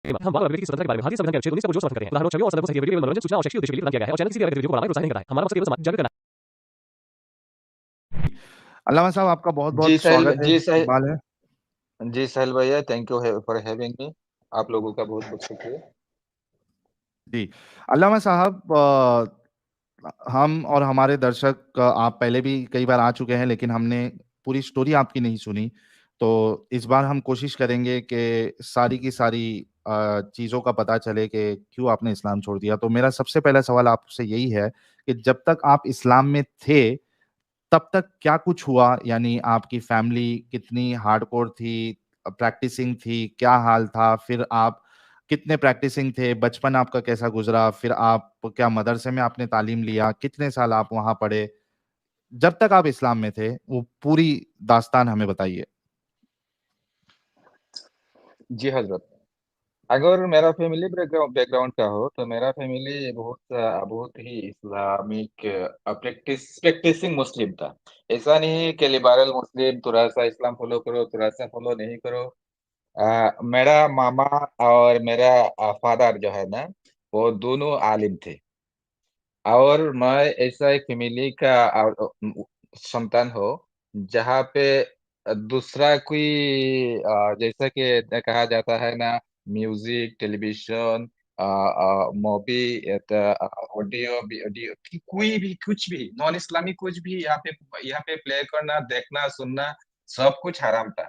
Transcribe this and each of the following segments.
हम बार बार व्यक्ति की स्वतंत्रता के बारे में भारतीय संविधान के अनुच्छेद 19 को जोर समर्थन करते हैं। उदाहरणों छवियों और संदर्भों से सही केवल मनोरंजन, सूचना और शैक्षिक उद्देश्य के लिए प्रदान किया गया है और चैनल किसी भी गतिविधियों को बढ़ावा या प्रोत्साहित नहीं करता है। हमारा मकसद केवल समाज जागृत करना। अल्लामा साहब, आपका बहुत जी बहुत साहिल स्वागत है, जी साहिल इकबाल है। जी साहिल भैया, thank you for having me. आप लोगों का बहुत बहुत शुक्रिया। जी, अल्लामा साहब, हम और हमारे दर्शक, आप पहले भी कई बार आ चुके हैं, लेकिन हमने पूरी स्टोरी आपकी नहीं सुनी। तो इस बार हम कोशिश करेंगे कि सारी की सारी चीज़ों का पता चले कि क्यों आपने इस्लाम छोड़ दिया। तो मेरा सबसे पहला सवाल आपसे यही है कि जब तक आप इस्लाम में थे, तब तक क्या कुछ हुआ? यानी आपकी फैमिली कितनी हार्डकोर थी, प्रैक्टिसिंग थी, क्या हाल था? फिर आप कितने प्रैक्टिसिंग थे? बचपन आपका कैसा गुजरा? फिर आप क्या मदरसे में आपने तालीम लिया? कितने साल आप वहां पढ़े? जब तक आप इस्लाम में थे, वो पूरी दास्तान हमें बताइए। जी हजरत, अगर मेरा फैमिली बैकग्राउंड का हो तो मेरा फैमिली बहुत ही इस्लामिक प्रैक्टिसिंग मुस्लिम था। ऐसा नहीं है कि लिबरल मुस्लिम थोड़ा सा इस्लाम फॉलो करो थोड़ा सा फॉलो नहीं करो। मेरा मामा और मेरा फादर जो है ना, वो दोनों आलिम थे। और मैं ऐसा एक फैमिली का संतान हो जहाँ पे दूसरा कोई जैसा कि कहा जाता है ना, music, television, movie, audio audio कोई भी कुछ भी नॉन इस्लामिक कुछ भी यहाँ पे प्ले करना, देखना, सुनना, सब कुछ हराम था।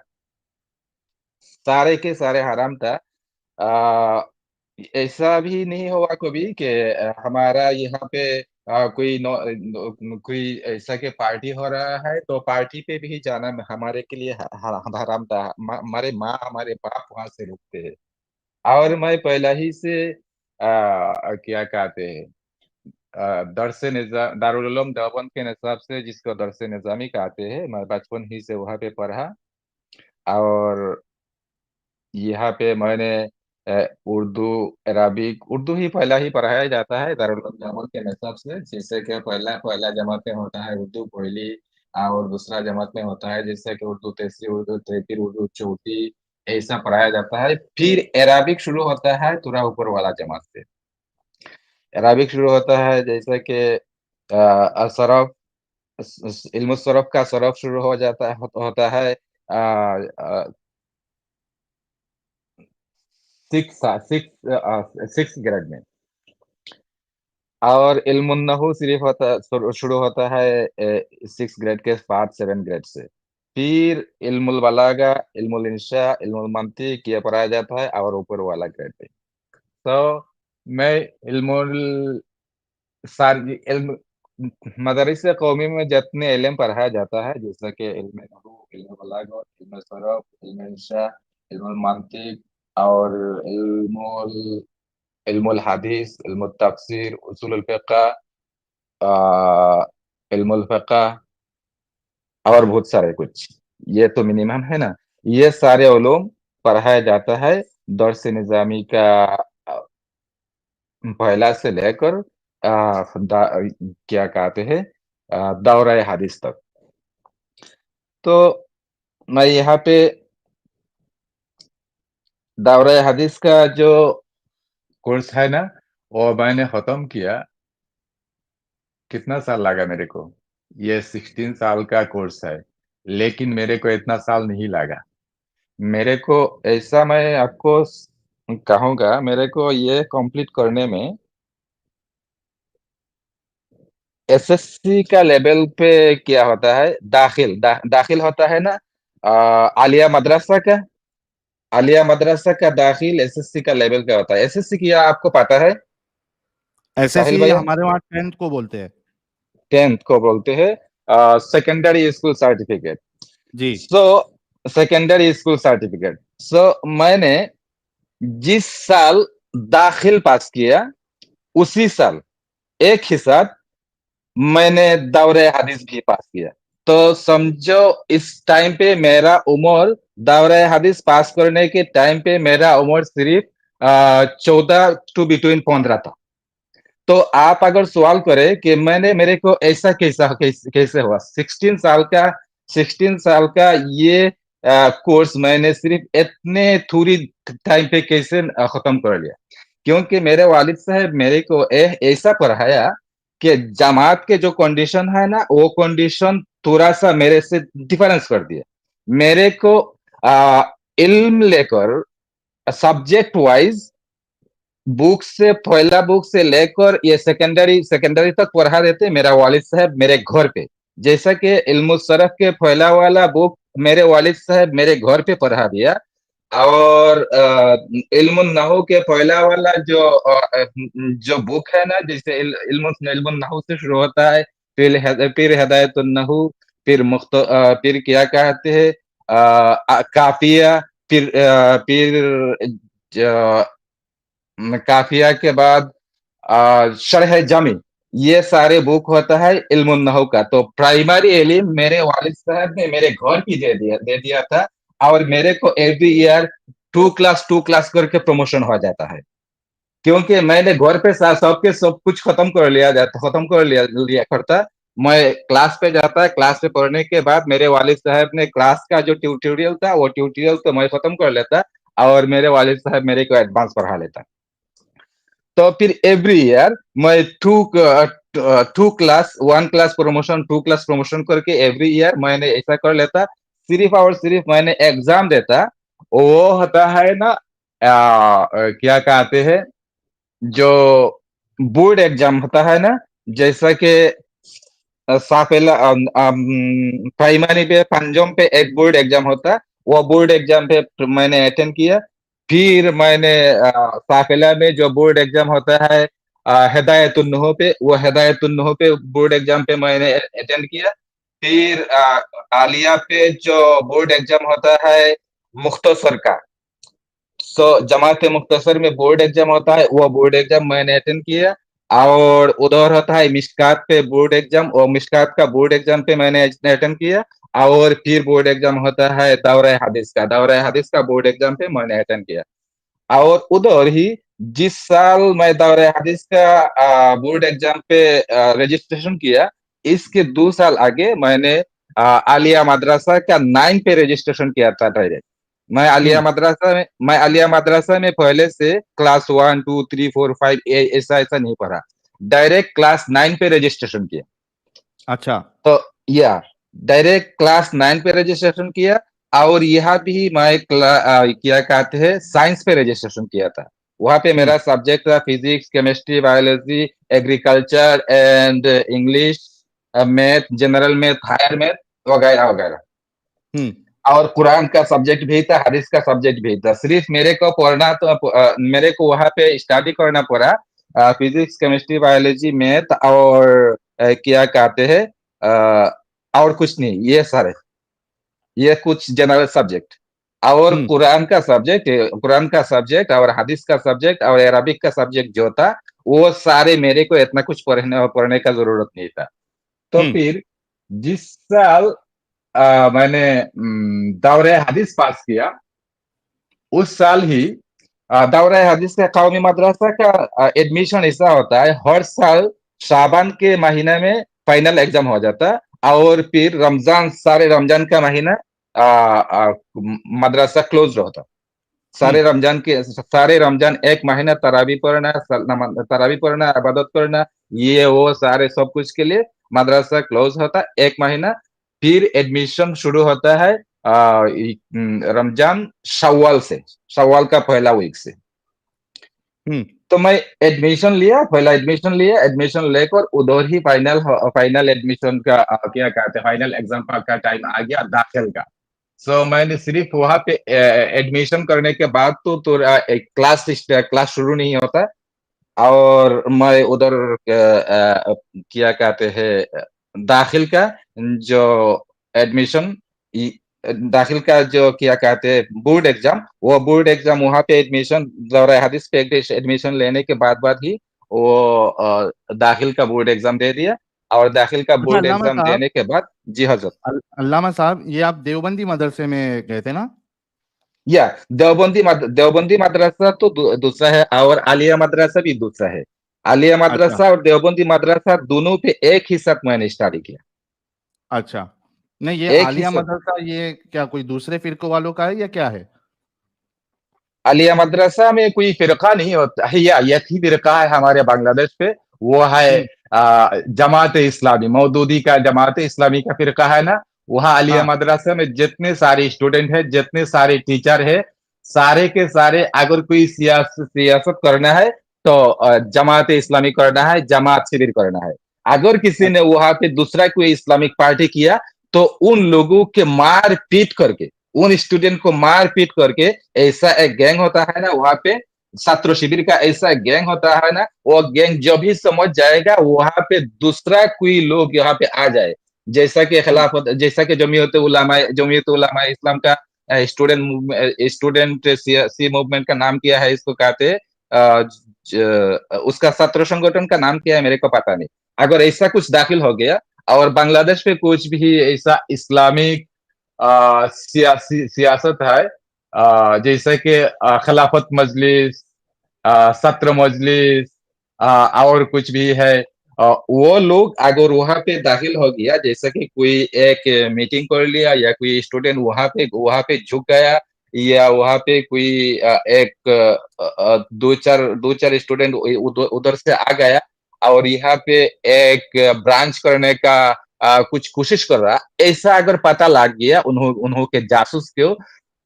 सारे के सारे हराम था। आ, ऐसा भी नहीं हुआ कभी कि हमारा यहाँ पे कोई ऐसा के पार्टी हो रहा है तो पार्टी पे भी जाना हमारे के लिए हराम था। हमारे माँ हमारे बाप वहां से रुकते हैं। और मैं पहला ही से क्या कहते हैं, दरसे निजाम दारुल उलूम देवबंद के निसाब से, जिसको दरसे निजामी कहते हैं, मैं बचपन ही से वहाँ पे पढ़ा। और यहाँ पे मैंने उर्दू, अरबिक, उर्दू ही पहला ही पढ़ाया जाता है दारुल उलूम देवबंद के हिसाब से। जैसे कि पहला पहला जमात में होता है उर्दू पहली, और दूसरा जमात में होता है जैसे कि उर्दू तीसरी, उर्दू तृतीय, उर्दू चौथी, ऐसा पढ़ाया जाता है। फिर अरबिक शुरू होता है थोड़ा ऊपर वाला जमात से। अरबिक शुरू होता है जैसे कि सरफ, इल्म सरफ का सरफ शुरू हो जाता है, होता है सिक्स ग्रेड में। और इल्मुन नहू सिर्फ शुरू होता है 6 ग्रेड के बाद, 7 ग्रेड से। फिर इल्मुल बलागा, इल्मुल इंशा, इल्मुल मंतिक ये पढ़ाया जाता है और ऊपर वाला ग्रेड पे। तो मैं इल्मुल सारी इल्म मदरस कौमी में जितने इल्म पढ़ाया जाता है, जैसे कि इल्म नहू, इल्म बलागा, इल्म सरफ, इल्म इंशा, इल्मुल मंतिक, और इल्मुल इल्मुल हदीस, इल्मुल तफसीर, उसूलुल फिक़ह, इल्मुल फिक़ह, और बहुत सारे कुछ, ये तो मिनिमम है ना। ये सारे उलूम पढ़ाया जाता है दर्स निजामी का पहला से लेकर क्या कहते हैं, दौरा हदीस तक। तो मैं यहाँ पे दौरा हदीस का जो कोर्स है ना, वो मैंने खत्म किया। कितना साल लगा मेरे को? ये 16 साल का कोर्स है, लेकिन मेरे को इतना साल नहीं लगा। मेरे को ऐसा, मैं आपको कहूँगा, मेरे को ये कंप्लीट करने में एसएससी का लेवल पे क्या होता है, दाखिल होता है ना, आलिया मदरसा का, आलिया मदरसा का दाखिल एसएससी का लेवल का होता है। एसएससी किया आपको पता है साहिल एसएससी भैया? हमारे वहाँ 10th को बोलते हैं। 10th को बोलते हैं सेकेंडरी स्कूल सर्टिफिकेट। जी। So secondary school certificate. So मैंने जिस साल दाखिल पास किया, उसी साल एक ही साथ मैंने दौरे हदीस भी पास किया। तो समझो इस टाइम पे मेरा उम्र, दौरे हदीस पास करने के टाइम पे मेरा उम्र सिर्फ 14 टू बिटवीन 15 था। तो आप अगर सवाल करें कि मेरे को ऐसा कैसे हुआ, 16 साल का ये कोर्स मैंने सिर्फ इतने थोड़ी टाइम पे कैसे खत्म कर लिया, क्योंकि मेरे वालिद साहब मेरे को ऐसा पढ़ाया कि जमात के जो कंडीशन है ना, वो कंडीशन थोड़ा सा मेरे से डिफरेंस कर दिया। मेरे को इल्म लेकर सब्जेक्ट वाइज पहला बुक से लेकर ये सेकेंडरी तक पढ़ा देते मेरा वालिद साहब मेरे घर पे। जैसा कि इल्म सरफ के पहला वाला बुक मेरे वालिद साहब मेरे घर पे पढ़ा दिया, और इल्म नहू के पहला वाला जो बुक है ना, जैसे इल्म नहू से शुरू होता है, फिर हिदायतुन नहू, फिर क्या कहते हैं काफिया, फिर काफिया के बाद शरह जमी, ये सारे बुक होता है इल्म नहू का। तो प्राइमरी इल्म मेरे वालिद साहब ने मेरे घर की दे दिया था, और मेरे को एवरी ईयर 2 क्लास करके प्रमोशन हो जाता है, क्योंकि मैंने घर पे सबके सब कुछ खत्म कर लिया करता। मैं क्लास पे जाता है, क्लास पे पढ़ने के बाद मेरे वालिद साहब ने क्लास का जो ट्यूटोरियल था, वो ट्यूटोरियल तो मैं खत्म कर लेता, और मेरे वालिद साहब मेरे को एडवांस पढ़ा लेता। तो फिर एवरी ईयर मैं one class promotion, 2 class promotion करके एवरी ईयर मैंने ऐसा कर लेता। सिर्फ और सिर्फ मैंने एग्जाम देता, वो होता है ना क्या कहते हैं, जो बोर्ड एग्जाम होता है ना, जैसा कि साफेला प्राइमरी पे पंजम पे एक बोर्ड एग्जाम होता है, वो बोर्ड एग्जाम पे मैंने अटेंड किया। फिर मैंने साफेला में जो बोर्ड एग्जाम होता है हिदायतुन नहू पे, वो हिदायतुन नहू पे बोर्ड एग्जाम पे मैंने अटेंड किया। फिर आलिया पे जो बोर्ड एग्जाम होता है मुख्तसर का, जमात मुख्तसर में बोर्ड एग्जाम होता है, वो बोर्ड एग्जाम मैंने अटेंड किया। और उधर होता है मिशकात पे बोर्ड एग्जाम, और मिशकात का बोर्ड एग्जाम पे मैंने अटेंड किया। और फिर बोर्ड एग्जाम होता है दौरा हदीस का बोर्ड एग्जाम पे मैंने अटेंड किया। और उधर ही जिस साल मैं दौरा हदीस का बोर्ड एग्जाम पे रजिस्ट्रेशन किया, इसके 2 साल आगे मैंने आलिया मदरसा का 9 पे रजिस्ट्रेशन किया था डायरेक्ट। मैं आलिया मदरसा में पहले से क्लास 1 2 3 4 5 ऐसा नहीं पढ़ा, डायरेक्ट क्लास 9 पे रजिस्ट्रेशन किया। अच्छा। तो या डायरेक्ट क्लास 9 पे रजिस्ट्रेशन किया, और यहाँ भी मैं क्या कहते हैं साइंस पे रजिस्ट्रेशन किया था। वहां पे मेरा सब्जेक्ट था physics, chemistry, biology, agriculture and English, math, general math, higher math वगैरह वगैरह। और कुरान का सब्जेक्ट भी था, हदीस का सब्जेक्ट भी था। सिर्फ मेरे को पढ़ना तो मेरे को वहां पे स्टडी करना पड़ा फिजिक्स, केमिस्ट्री, बायोलॉजी, मैथ, और क्या कहते हैं और कुछ नहीं, ये कुछ जनरल सब्जेक्ट। और कुरान का सब्जेक्ट और हदीस का सब्जेक्ट और अरबिक का सब्जेक्ट जो था, वो सारे मेरे को इतना कुछ पढ़ने का जरूरत नहीं था। तो फिर जिस साल मैंने दौरे हदीस पास किया, उस साल ही दौरा हदीस का कौमी मदरसा का एडमिशन ऐसा होता है, हर साल शाबान के महीने में फाइनल एग्जाम हो जाता, और फिर सारे रमजान का महीना मदरसा क्लोज रहता। सारे रमजान एक महीना तरावी पढ़ना, इबादत करना, ये वो सारे सब कुछ के लिए मदरसा क्लोज होता एक महीना। फिर एडमिशन शुरू होता है रमजान शव्वाल का पहला वीक से। तो मैं एडमिशन लेकर उधर ही फाइनल एडमिशन का क्या कहते हैं, फाइनल एग्जाम का टाइम आ गया दाखिल का। सो मैंने सिर्फ वहां पे एडमिशन करने के बाद तो क्लास शुरू नहीं होता, और मैं उधर क्या कहते हैं दाखिल का जो एडमिशन दाखिल का जो क्या कहते हैं बोर्ड एग्जाम, वो बोर्ड एग्जाम वहां पे एडमिशन दौरा हदीस पे एडमिशन लेने के बाद ही वो दाखिल का बोर्ड एग्जाम दे दिया। और दाखिल का बोर्ड एग्जाम देने के बाद जी हजरत। अल्लामा साहब, ये आप देवबंदी मदरसे में गए थे ना? या देवबंदी मदरसा तो दूसरा है, और आलिया मदरसा भी दूसरा है। आलिया मदरसा और देवबंदी मदरसा दोनों पे एक ही साथ मैंने स्टडी किया। अच्छा। नहीं, ये एक ही आलिया सब मदरसा ये क्या कोई दूसरे फिरकों वालों का है या क्या है? आलिया मदरसा में कोई फिरका नहीं होता है, या एक ही फिरका है हमारे बांग्लादेश पे, वो है हम्म, जमात इस्लामी, मौदूदी का जमात इस्लामी का फिरका है ना। वहाँ आलिया हाँ, मदरसा में जितने सारे स्टूडेंट है, जितने सारे टीचर है, सारे के सारे अगर कोई सियासत करना है तो जमात इस्लामी करना है, जमात शिविर करना है। अगर किसी ने अच्छा, वहां पे दूसरा कोई इस्लामिक पार्टी किया तो उन लोगों के मार पीट करके, उन स्टूडेंट को मार पीट करके, ऐसा एक गैंग होता है ना वहां पे, छात्र शिविर का ऐसा गैंग होता है ना, वो गैंग जब भी समझ जाएगा वहां पे दूसरा कोई लोग यहाँ पे आ जाए, जैसा कि हम्म, खिलाफत, जैसा कि जमीयत उलमा इस्लाम का स्टूडेंट सी मूवमेंट का नाम क्या है, इसको कहते हैं उसका छात्र संगठन का नाम क्या है मेरे को पता नहीं। अगर ऐसा कुछ दाखिल हो गया और बांग्लादेश पे कुछ भी ऐसा इस्लामिक सियासत है, जैसे कि खिलाफत मजलिस, सत्र मजलिस, और कुछ भी है, वो लोग अगर वहां पे दाखिल हो गया, जैसे कि कोई एक मीटिंग कर लिया, या कोई स्टूडेंट वहां पे झुक गया, या वहां पे कोई एक दो चार स्टूडेंट उधर से आ गया और यहाँ पे एक ब्रांच करने का कुछ कोशिश कर रहा, ऐसा अगर पता लग गया उन्हों के जासूस को,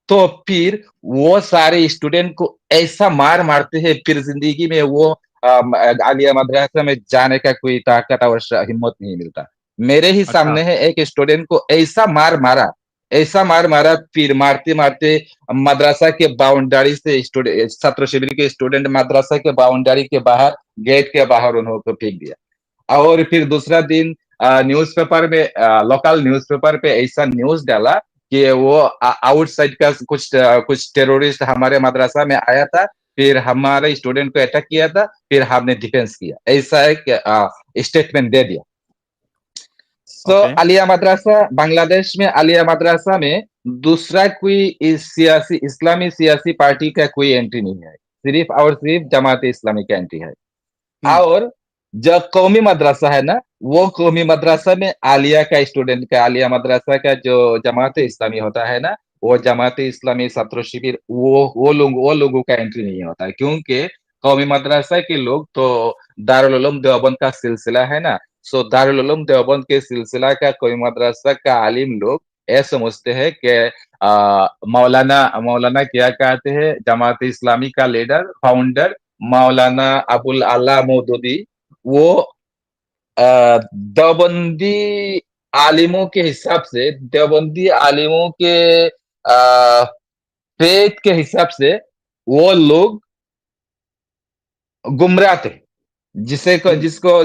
तो फिर वो सारे स्टूडेंट को ऐसा मार मारते हैं, फिर जिंदगी में वो आलिया मदरसा में जाने का कोई ताकत और हिम्मत नहीं मिलता। मेरे ही अच्छा, सामने है एक स्टूडेंट को ऐसा मार मारा, फिर मारते मारते मदरसा के बाउंड्री से स्टूडेंट, छात्र शिविर के स्टूडेंट मदरसा के बाउंड्री के बाहर, गेट के बाहर उन्होंने फेंक दिया। और फिर दूसरा दिन न्यूज़पेपर में, लोकल न्यूज़पेपर पे ऐसा न्यूज़ डाला कि वो आउटसाइड का कुछ टेररिस्ट हमारे मदरसा में आया था, फिर हमारे स्टूडेंट को अटैक किया था, फिर हमने डिफेंस किया, ऐसा एक स्टेटमेंट दे दिया। तो ओके, आलिया मदरसा, बांग्लादेश में आलिया मदरसा में दूसरा कोई इस्लामी सियासी पार्टी का कोई एंट्री नहीं है, सिर्फ और सिर्फ जमात इस्लामी का एंट्री है। हम्म, और जो कौमी मदरसा है ना, वो कौमी मदरसा में आलिया का स्टूडेंट का, आलिया मदरसा का जो जमात इस्लामी होता है ना, वो जमात इस्लामी छात्र शिविर, वो लोगों का एंट्री नहीं होता है, क्योंकि कौमी मदरसा के लोग तो दारुल उलूम देवबंद का सिलसिला है ना। सो दारुल उलूम देवबंद के सिलसिला का कौमी मदरसा का आलिम लोग ऐसा समझते हैं कि मौलाना मौलाना क्या कहते हैं, जमात इस्लामी का लीडर फाउंडर मौलाना अबुल आला मौदूदी, वो देवबंदी आलिमों के हिसाब से, देवबंदी आलिमों के फेथ के हिसाब से वो लोग गुमराह थे, जिसे को हम्म, जिसको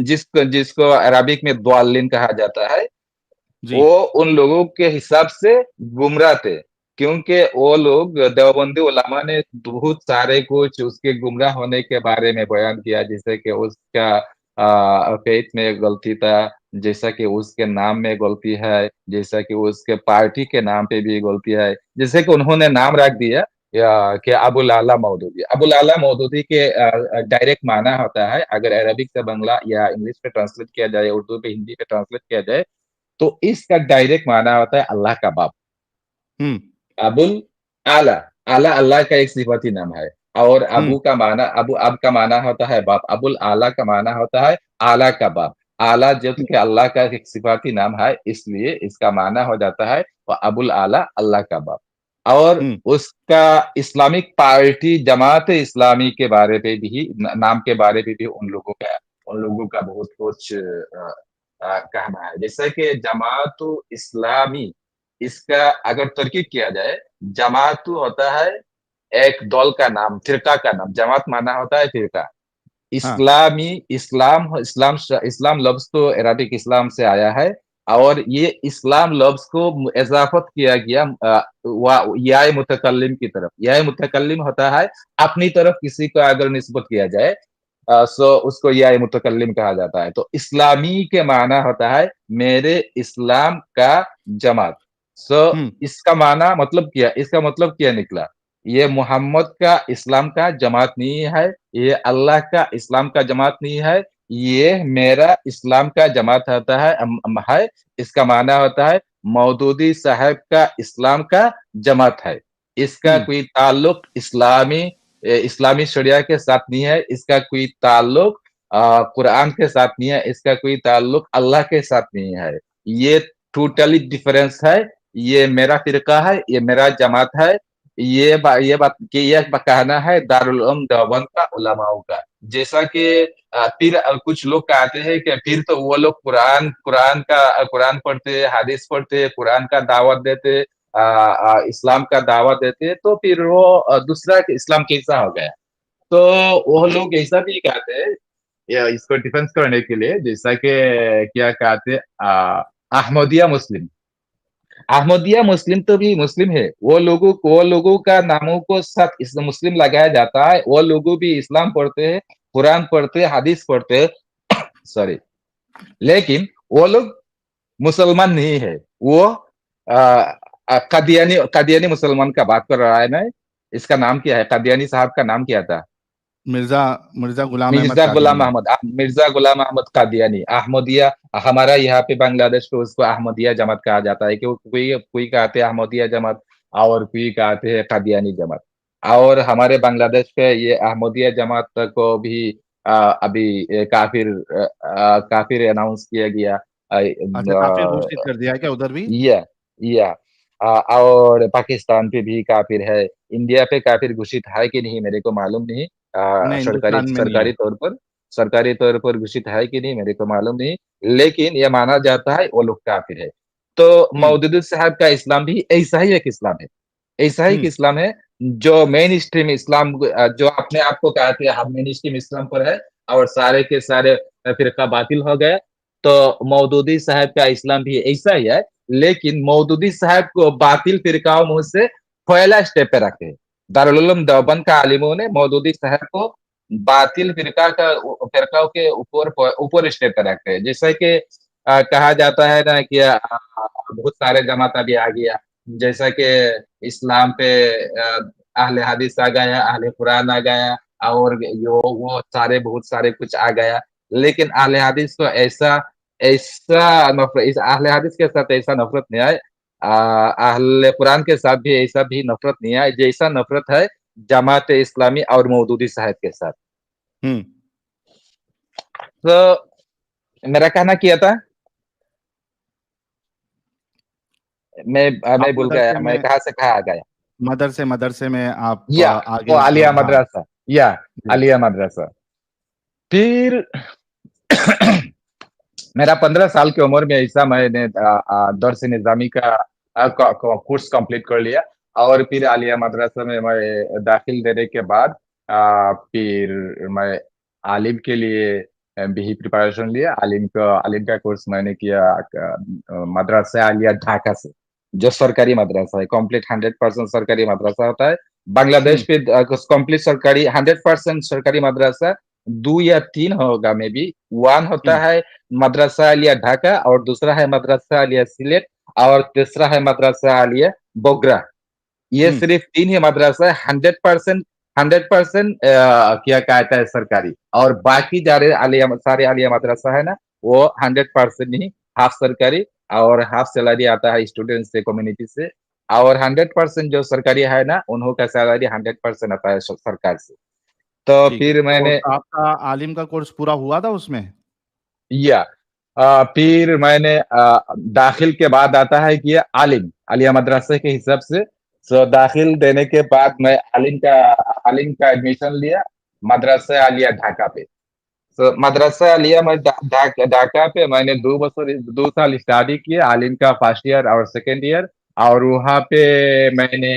जिसको जिसको अरबिक में द्वालिन कहा जाता है। जी, वो उन लोगों के हिसाब से गुमराह थे, क्योंकि वो लोग देवबंदी उलमा ने बहुत सारे कुछ उसके गुमराह होने के बारे में बयान किया, जैसे कि उसका फेथ में गलती था, जैसा कि उसके नाम में गलती है, जैसा कि उसके पार्टी के नाम पे भी गलती है, जैसे कि उन्होंने नाम रख दिया कि अबुल आला मौदूदी। अबुल आला मौदूदी के डायरेक्ट माना होता है, अगर अरबिक से बंगला या इंग्लिश पे ट्रांसलेट किया जाए, उर्दू पे हिंदी पे ट्रांसलेट किया जाए, तो इसका डायरेक्ट माना होता है अल्लाह का बाप। हम्म, अबुल आला, आला अल्लाह का एक सिफाती नाम है, और हम्म, अब का माना होता है बाप, अबुल आला का माना होता है आला का बाप। आला जब कि अल्लाह का एक सिफाती नाम है, इसलिए इसका माना हो जाता है वो अबुल आला, अल्लाह का बाप। और हम्म, उसका इस्लामिक पार्टी जमात इस्लामी के बारे पे भी, नाम के बारे में भी उन लोगों का बहुत कुछ कहना है, जैसे कि जमात इस्लामी, इसका अगर तरकीब किया जाए, जमात होता है एक दल का नाम, फिरका का नाम, जमात माना होता है फिरका। हाँ, इस्लामी, इस्लाम लफ्ज तो अरबिक इस्लाम से आया है, और ये इस्लाम लफ्ज को इजाफत किया गया याय मुतकल्लिम की तरफ। याय मुतकल्लिम होता है अपनी तरफ किसी को अगर निस्बत किया जाए, सो उसको याय मुतकल्लिम कहा जाता है। तो इस्लामी के माना होता है मेरे इस्लाम का जमात। सो हम्म, इसका मतलब क्या निकला, ये मोहम्मद का इस्लाम का जमात नहीं है, ये अल्लाह का इस्लाम का जमात नहीं है, ये मेरा इस्लाम का जमात होता है, इसका माना होता है मौदूदी साहब का इस्लाम का जमात है। इसका कोई ताल्लुक इस्लामी शरिया के साथ नहीं है, इसका कोई ताल्लुक कुरान के साथ नहीं है, इसका कोई ताल्लुक अल्लाह के साथ नहीं है। ये टोटली डिफरेंस है। ये मेरा फिरका है, ये मेरा जमात है। ये बात कि ये कहना है दारुल उलूम देवबंद का उलमाओं का। जैसा कि फिर कुछ लोग कहते हैं कि फिर तो वो लोग कुरान पढ़ते, हदीस पढ़ते, कुरान का दावत देते, इस्लाम का दावत देते, तो फिर वो दूसरा इस्लाम कैसा हो गया। तो वो लोग ऐसा भी कहते हैं या इसको डिफेंस करने के लिए, जैसा कि क्या कहते हैं अहमदिया मुस्लिम तो भी मुस्लिम है। वो लोगों का नामों को साथ इस मुस्लिम लगाया जाता है। वो लोगों भी इस्लाम पढ़ते हैं, कुरान पढ़ते हैं, हदीस पढ़ते हैं सॉरी, लेकिन वो लोग मुसलमान नहीं है। वो कादियानी मुसलमान का बात कर रहा है मैं। इसका नाम क्या है? कादियानी साहब का नाम क्या था? मिर्जा गुलाम मिर्जा गुलाम कादियानी। अहमद मिर्जा गुलाम अहमद कादियानी। अहमदिया, हमारा यहाँ पे बांग्लादेश पे उसको अहमदिया जमात कहा जाता है। क्योंकि कोई कहते हैं अहमदिया जमात और कोई कहते हैं कादियानी जमात। और हमारे बांग्लादेश पे ये अहमदिया जमात को भी अभी काफिर अनाउंस किया गया। अच्छा, काफिर घोषित कर दिया है क्या उधर भी? या और पाकिस्तान पे भी काफिर है। इंडिया पे काफिर घोषित है कि नहीं मेरे को मालूम नहीं। नहीं, सरकारी हिंदुस्तान में नहीं है। सरकारी तौर पर घोषित है कि नहीं मेरे को मालूम नहीं, लेकिन यह माना जाता है वो लोग काफिर है। तो मौदूदी साहब का इस्लाम भी ऐसा ही एक इस्लाम है, ऐसा ही एक इस्लाम है जो मेन स्ट्रीम इस्लाम, जो अपने आप को कहते हैं हम मेन स्ट्रीम इस्लाम पर है और सारे के सारे फिरका बातिल हो गए। तो मौदूदी साहब का इस्लाम भी ऐसा ही है, लेकिन मौदूदी साहब को बातिल फिरकाओं मुंह से पहला स्टेप पे रखे। दारुल उलूम देवबंद का आलिमों ने मौदूदी साहब को बातिल फिरकाओं के ऊपर स्टेप पे रखे हैं। जैसे कि कहा जाता है ना कि बहुत सारे जमात अभी आ गया, जैसा कि इस्लाम पे अहले हदीस आ गया, अहले कुरान आ गया, और वो सारे बहुत सारे कुछ आ गया। लेकिन अहले हदीस को ऐसा ऐसा नफरत, इस अहले हदीस के साथ ऐसा नफरत नहीं है, अहले कुरान के साथ भी ऐसा भी नफरत नहीं है जैसा नफरत है जमात इस्लामी और मौदूदी साहब के साथ। तो मेरा कहना क्या था, मैं भूल गया, मैं कहाँ से कहाँ आ गया। मदरसे में आप या आगे वो आलिया हाँ, मदरसा, या आलिया मदरसा। फिर मेरा 15 साल की उम्र में ऐसा मैंने दर्स निजामी का कोर्स कंप्लीट कर लिया। और फिर आलिया मदरसा में मैं दाखिल देने के बाद फिर मैं आलिम के लिए भी प्रिपरेशन लिया। आलिम का कोर्स मैंने किया मदरसा आलिया ढाका से, जो सरकारी मदरसा है, कंप्लीट 100% सरकारी मदरसा होता है बांग्लादेश पे। कंप्लीट सरकारी 100% सरकारी मदरसा 2 या 3 होगा, मे बी 1 होता है मदरसा आलिया ढाका, और दूसरा है मदरसा आलिया सिलेट, और तीसरा है मदरसा आलिया बोगरा। ये सिर्फ 3 ही मदरसा है 100% क्या कहता है सरकारी, और बाकी सारे आलिया मदरसा है ना, वो 100% नहीं, हाफ सरकारी और हाफ सैलरी आता है स्टूडेंट से, कम्युनिटी से। और 100% जो सरकारी है ना, उन्हों का सैलरी 100% आता है सरकार से। तो फिर मैंने आपका आलिम का कोर्स पूरा हुआ था उसमें? या फिर मैंने दाखिल के बाद आता है कि आलिया मदरसे के हिसाब से। सो दाखिल देने के बाद मैं आलिम का एडमिशन लिया मदरसा आलिया ढाका पे। सो मदरसा आलिया मैं ढाका पे मैंने 2 साल स्टडी किया, आलिम का फर्स्ट ईयर और सेकेंड ईयर। और वहाँ पे मैंने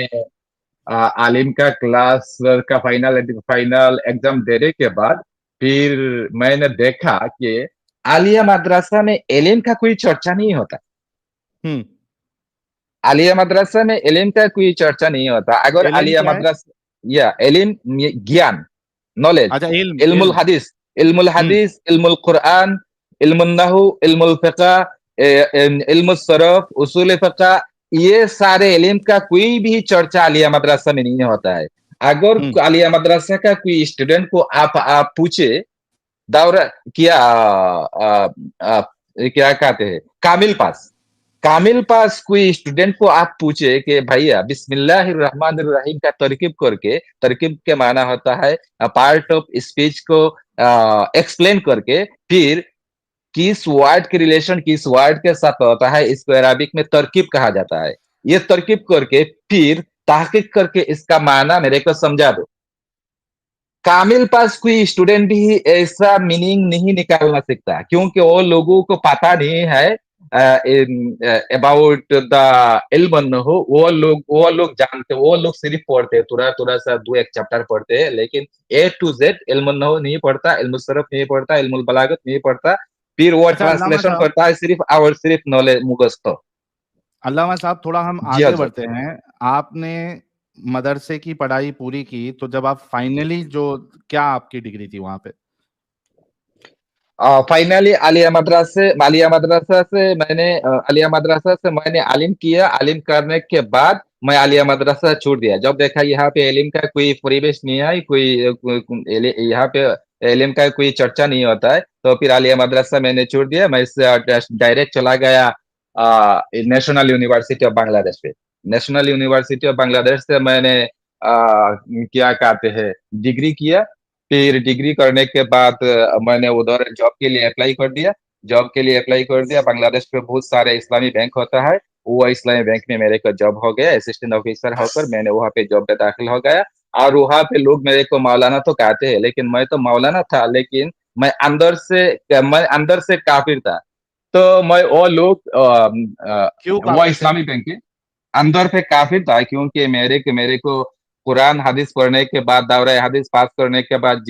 आलिम का क्लास का फाइनल एग्जाम देने के बाद फिर मैंने देखा कि आलिया मदरसा में इल्म का कोई चर्चा नहीं होता। आलिया मदरसा में इल्म का कोई चर्चा नहीं होता। अगर आलिया मदरसा या इल्म ज्ञान, नॉलेज, इल्मुल हदीस, इल्मुल कुरान, इल्मुल नहू, इल्मुल फिक़ह, इल्मुल सरफ, उसूल फिक़ह, ये सारे इल्म का कोई भी चर्चा आलिया मदरसा में नहीं होता है। अगर आलिया मदरसा का कोई स्टूडेंट को आप पूछे दौरा किया, क्या कहते हैं, कामिल पास कोई स्टूडेंट को आप पूछे कि भैया बिस्मिल्लाहिर्रहमानिर्रहीम का तरकीब के माना होता है पार्ट ऑफ स्पीच को एक्सप्लेन करके, फिर किस वर्ड के रिलेशन किस वर्ड के साथ होता है, इसको अरबिक में तरकीब कहा जाता है। ये तरकीब करके फिर तहकीक करके इसका माना मेरे को समझा दो। कामिल पास कोई स्टूडेंट भी ऐसा मीनिंग नहीं निकालना सीखता, क्योंकि वो लोगों को पता नहीं है अबाउट द इल्म हो। वो लोग जानते, वो लोग सिर्फ पढ़ते, थोड़ा थोड़ा सा दो एक चैप्टर पढ़ते हैं, लेकिन ए टू जेड इल्म हो नहीं पढ़ता, इल्म सरफ नहीं पढ़ता, इल्मुल बलागत नहीं पढ़ता, फिर वो अच्छा अल्लामा ट्रांसलेशन साहब, करता है सिर्फ और सिर्फ नॉलेज मुगस्तो। अल्लामा साहब थोड़ा हम जी आगे हजरत। बढ़ते हैं। आपने मदरसे की पढ़ाई पूरी की, तो जब आप फाइनली जो, क्या आपकी डिग्री थी वहां पे? फाइनली आलिया मदरसा से मैंने आलिम किया। आलिम करने के बाद मैं आलिया मदरसा छोड़ दिया। जब देखा यहाँ पे इल्म का कोई परिवेश नहीं है, यहाँ पे इल्म का कोई चर्चा नहीं होता है, तो फिर आलिया मदरसा मैंने छोड़ दिया। मैं डायरेक्ट चला गया नेशनल यूनिवर्सिटी ऑफ बांग्लादेश पे। नेशनल यूनिवर्सिटी ऑफ बांग्लादेश से मैंने क्या कहते हैं, डिग्री किया। फिर डिग्री करने के बाद मैंने उधर जॉब के लिए अप्लाई कर दिया। बांग्लादेश में बहुत सारे इस्लामी बैंक होता है, वो इस्लामी बैंक में मेरे को जॉब हो गया, असिस्टेंट ऑफिसर होकर मैंने वहाँ पे जॉब पे दाखिल हो गया। और वहाँ पे लोग मेरे को मौलाना तो कहते हैं, लेकिन मैं तो मौलाना था, लेकिन मैं अंदर से काफिर था। तो मैं वो लोग क्यों वो काफिर थे? इस्लामी बैंक के अंदर पे काफिर था, क्योंकि मेरे को कुरान हदीस पढ़ने के बाद, दौरा हदीस पास करने के बाद,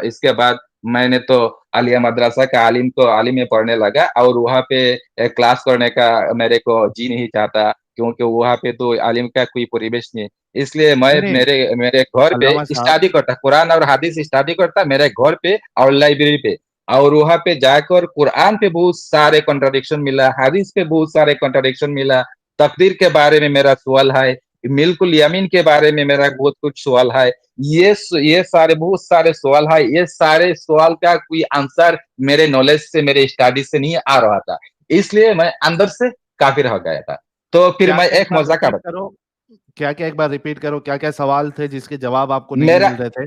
इसके बाद मैंने तो आलिया मदरसा का आलिम में पढ़ने लगा, और वहाँ पे क्लास करने का मेरे को जी नहीं चाहता, क्योंकि वहाँ पे तो आलिम का कोई परिवेश नहीं। इसलिए मैं नहीं नहीं, मेरे मेरे घर पे अल्लामा साहब, स्टडी करता, कुरान और हदीस स्टडी करता मेरे घर पे और लाइब्रेरी पे। और वहाँ पे जाकर कुरान पे बहुत सारे कॉन्ट्रडिक्शन मिला, हदीस पे बहुत सारे कॉन्ट्रडिक्शन मिला, तकदीर के बारे में मेरा सवाल है, मिल्कुल यमीन के बारे में मेरा बहुत कुछ सवाल है। ये सारे बहुत सारे सवाल है, ये सारे सवाल का कोई आंसर मेरे नॉलेज से, मेरे स्टडी से नहीं आ रहा था, इसलिए मैं अंदर से काफिर हो गया था। तो फिर क्या मैं क्या एक एक बार मजाक, रिपीट करो, क्या क्या एक बार रिपीट करो, क्या क्या सवाल थे जिसके जवाब आपको नहीं मेरा मिल रहे थे?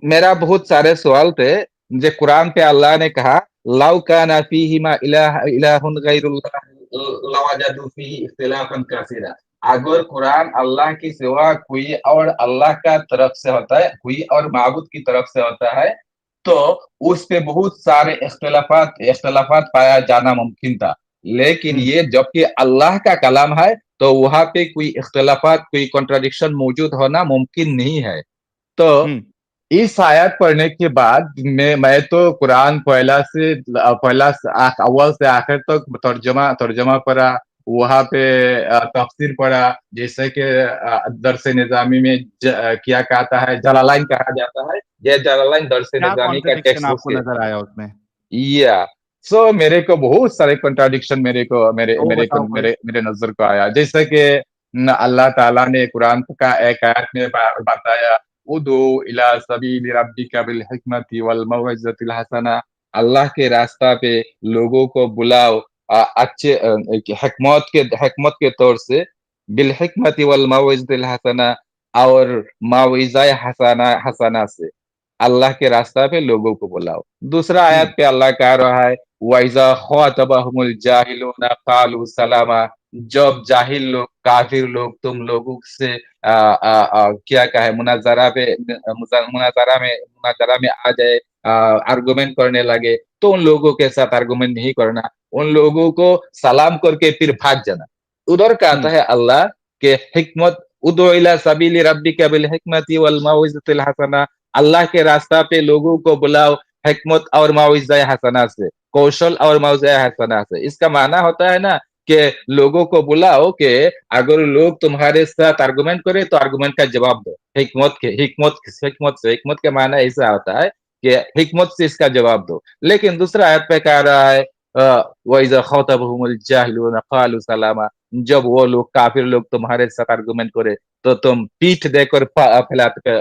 मेरा बहुत सारे सवाल थे। जो कुरान पे अल्लाह ने कहा, लौ काना फीहिमा इलाहुन गैरुल्लाह लवजदू फीही इख्तिलाफन कसीरा। अगर कुरान अल्लाह की सिवा कोई और अल्लाह का तरफ से होता है, कोई और माबूद की तरफ से होता है, तो उस पे बहुत सारे इख्तिलाफात पाया जाना मुमकिन था। लेकिन ये जबकि अल्लाह का कलाम है, तो वहां पे कोई इख्तिलाफात, कोई कॉन्ट्रडिक्शन मौजूद होना मुमकिन नहीं है। तो हम्म। इस आयत पढ़ने के बाद मैं तो कुरान अव्वल से आखिर तक तर्जमा तर्जमा पढ़ा। वहां पे तफसीर पढ़ा, जैसे कि दरस निजामी में क्या कहता है, जलालाइन कहा जाता है। ये जलालाइन दरस क्या निजामी का कॉन्ट्रडिक्शन टेक्स्ट बुक आपको है। नजर आया उसमें? या सो मेरे को बहुत सारे कंट्राडिक्शन मेरे को मेरे तो मेरे को बताओ कोई। मेरे मेरे नजर को आया, जैसे कि अल्लाह ताला ने कुरान का एक आयत में बताया, उदू इला सबील रब्बिका बिल हिकमति वल मौइज़तिल हसना। अल्लाह के रास्ता पे लोगों को बुलाओ, अच्छे हिकमत के तौर से, बिल हिकमति वल मौइज़तिल हसना, और मौइज़ा हसना हसना से अल्लाह के रास्ता पे लोगों को बुलाओ। दूसरा आयत पे अल्लाह कह रहा है, वाइजा ख्वातबहुमुल जाहिलूना कालू सलामा। जब जाहिल लोग, काफिर लोग तुम लोगों से क्या कहे, मुनाजरा में आ जाए, आर्गुमेंट करने लगे, तो उन लोगों के साथ आर्गुमेंट नहीं करना, उन लोगों को सलाम करके फिर भाग जाना। उधर कहता है अल्लाह के हिकमत, उदो इला सबीली रब्बिका बिल हिकमति वल मौइज़तिल हसना। अल्लाह के रास्ता पे लोगों को बुलाओ हिकमत और मौइज़ा हसना से, कौशल और मौइज़ा हसना से। इसका माना होता है ना कि लोगों को बुलाओ कि अगर लोग तुम्हारे साथ आर्गुमेंट करे तो आर्गुमेंट का जवाब दो, हिकमत के माना ऐसा होता है कि हिकमत से इसका जवाब दो। लेकिन दूसरा आयत पे कह रहा है, वइज़ा ख़ातबहुमुल जाहिलूना क़ालू सलामा। जब वो लोग, काफिर लोग तुम्हारे साथ आर्गुमेंट करे, तो तुम पीठ देकर फैलाते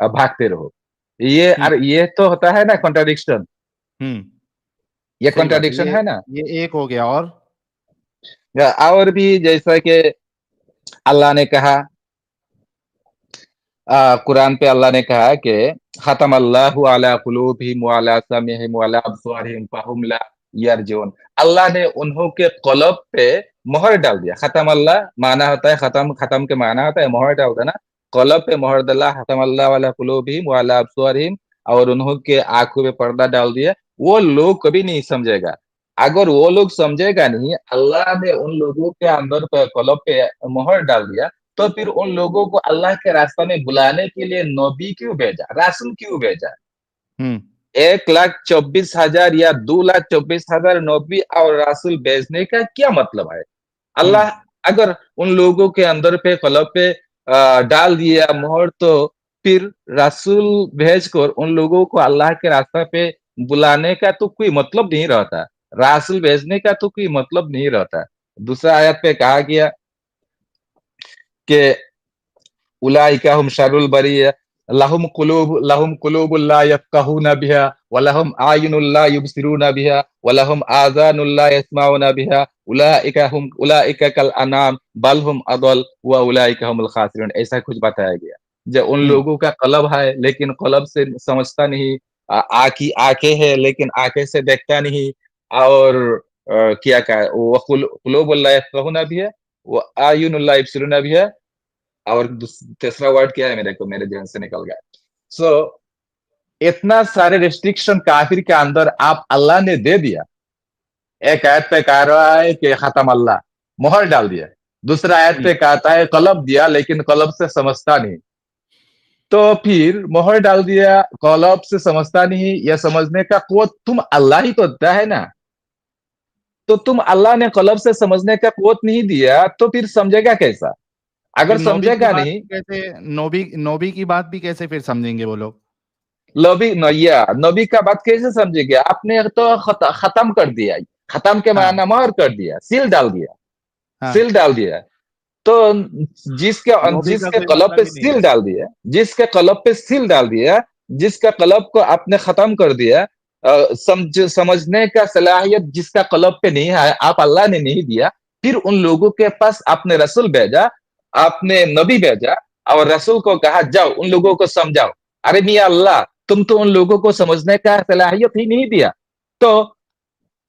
भागते रहो। ये तो होता है ना कॉन्ट्रडिक्शन। ये सही बात है, कॉन्ट्राडिक्शन है ना। ये एक हो गया। और भी जैसा कि अल्लाह ने कहा, कुरान पे अल्लाह ने कहा कि खतम अल्लाहु अला कुलूबिहिम व अला समिहिम व अला अबसारिहिम फहुम ला यरजून। अल्लाह ने उन्हों के कल्ब पे मोहर डाल दिया। खतम अल्लाह माना होता है खत्म, खत्म के माना होता है मोहर डाल देना। कल्ब पे मोहर डाला, खतम अल्लाह अला कुलूबिहिम व अला अबसारिहिम, और उन्हों के आंखों पे पर्दा डाल दिया। वो लोग कभी नहीं समझेगा। अगर वो लोग समझेगा नहीं, अल्लाह ने उन लोगों के अंदर पे कल्ब पे मोहर डाल दिया, तो फिर उन लोगों को अल्लाह के रास्ते में बुलाने के लिए नबी क्यों भेजा, रासुल क्यों भेजा? 1,24,000 या 2,24,000 नबी और रासुल भेजने का क्या मतलब है? अल्लाह अगर उन लोगों के अंदर पे कल्ब पे डाल दिया मोहर, तो फिर रासुल भेजकर उन लोगों को अल्लाह के रास्ते पे बुलाने का तो कोई मतलब नहीं रहता। रासुल भेजने का तो कोई मतलब नहीं रहता। दूसरा आयत पे कहा गया कि उलाइका हुम शर्रुल बरिया लहुम कुलूबुल ला यफ्क़हूना बिहा व लहुम आयुनुल ला युबसिरूना बिहा व लहुम आज़ानुल ला यस्माऊना बिहा उलाइका कल अनाम बल हुम अदल व उलाइका हुमुल खासिरून। ऐसा कुछ बताया गया। जो उन लोगों का कल्ब है लेकिन कल्ब से समझता नहीं, आंखें है लेकिन आंखें से देखता नहीं, और क्या कहा व कुलूबुल ला यफ्क़हूना बिहा व आयुनुल ला युबसिरूना बिहा, और तीसरा वर्ड क्या है मेरे को, मेरे ध्यान से निकल गया। सो इतना सारे रेस्ट्रिक्शन काफिर के अंदर आप अल्लाह ने दे दिया। एक आयत पे कह रहा है कि खत्म अल्लाह, मोहर डाल दिया। दूसरा आयत पे कहता है कलब दिया लेकिन कलब से समझता नहीं। तो फिर मोहर डाल दिया, कलब से समझता नहीं, यह समझने का कुव्वत तुम अल्लाह ही तो देता है ना। तो तुम अल्लाह ने कलब से समझने का कुव्वत नहीं दिया, तो फिर समझेगा कैसा? अगर समझेगा नहीं, नबी की बात भी कैसे फिर समझेंगे वो लोग? नबी का बात कैसे समझेंगे? आपने तो खत्म कर दिया। खत्म के माना मोहर कर दिया, सील डाल दिया, सील डाल दिया। तो जिसके कलब पे सील डाल दिया, जिसके कलब पे सील डाल दिया, जिसका कलब को आपने खत्म कर दिया, समझने का सलाहियत जिसका कलब पे नहीं है, आप अल्लाह ने नहीं दिया, फिर उन लोगों के पास आपने रसूल भेजा, आपने नबी भेजा, और रसूल को कहा जाओ उन लोगों को समझाओ। अरे मियां अल्लाह, तुम तो उन लोगों को समझने का सलाहियत ही नहीं दिया, तो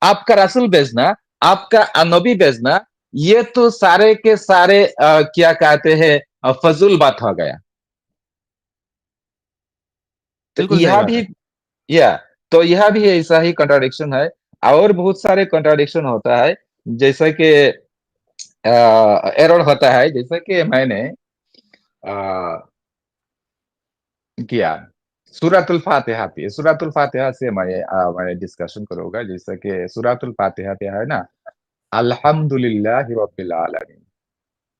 आपका रसूल भेजना, आपका नबी भेजना, ये तो सारे के सारे क्या कहते हैं, फजूल बात हो गया। तो यह भी तो यह भी ऐसा ही कंट्राडिक्शन है। और बहुत सारे कंट्राडिक्शन होता है, जैसे कि एरर होता है, जैसे कि मैंने किया सूरतुल फातिहा थी, सूरतुल फातिहा से मैं डिस्कशन करूंगा। जैसे कि सूरतुल फातिहा है ना, अल्हम्दुलिल्लाहि रब्बिल आलमीन।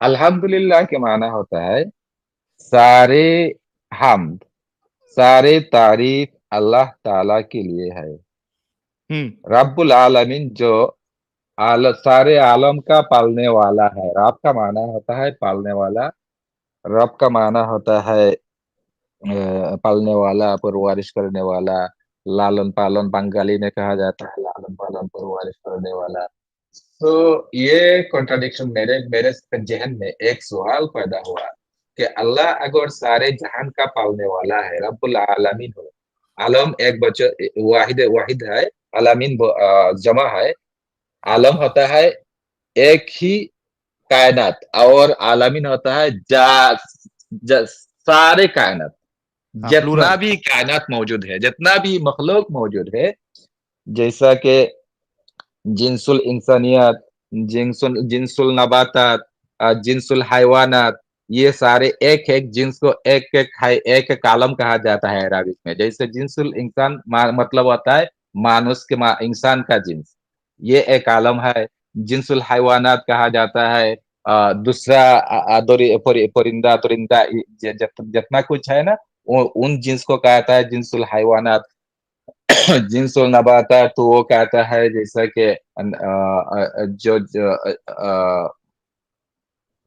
अल्हम्दुलिल्लाह के माना होता है सारे हम्द, सारे तारीफ अल्लाह ताला के लिए है। रब्बुल आलमीन जो सारे आलम का पालने वाला है। रब का माना होता है पालने वाला, रब का माना होता है पालने वाला, परवरिश करने वाला, लालन पालन बंगाली में कहा जाता है, लालन पालन परवरिश करने वाला। तो ये कॉन्ट्राडिक्शन मेरे मेरे जहन में एक सवाल पैदा हुआ कि अल्लाह अगर सारे जहान का पालने वाला है, रब्बुल आलमीन हो, आलम एक बच्चा वाहिद है, आलमीन जमा है। आलम होता है एक ही कायनात, और आलमीन होता है सारे कायनात, जितना भी कायनात मौजूद है, जितना भी मखलूक मौजूद है, जैसा कि जिन्सुल इंसानियत, जिन्सुल नबातात, जिन्सुल हैवानात, ये सारे एक एक जिन्स को एक आलम कहा जाता है अरबिक में। जैसे जिन्सुल इंसान मतलब होता है मानुष के इंसान का जिन्स, ये एक आलम है। जिन्सुल हैवानात कहा जाता है दूसरा परिंदा तुरिंदा, जितना कुछ है ना, उन जिन्स को कहता है जिन्सुल हैवानात। जिन्सुल नबातात तो वो कहता है जैसा कि जो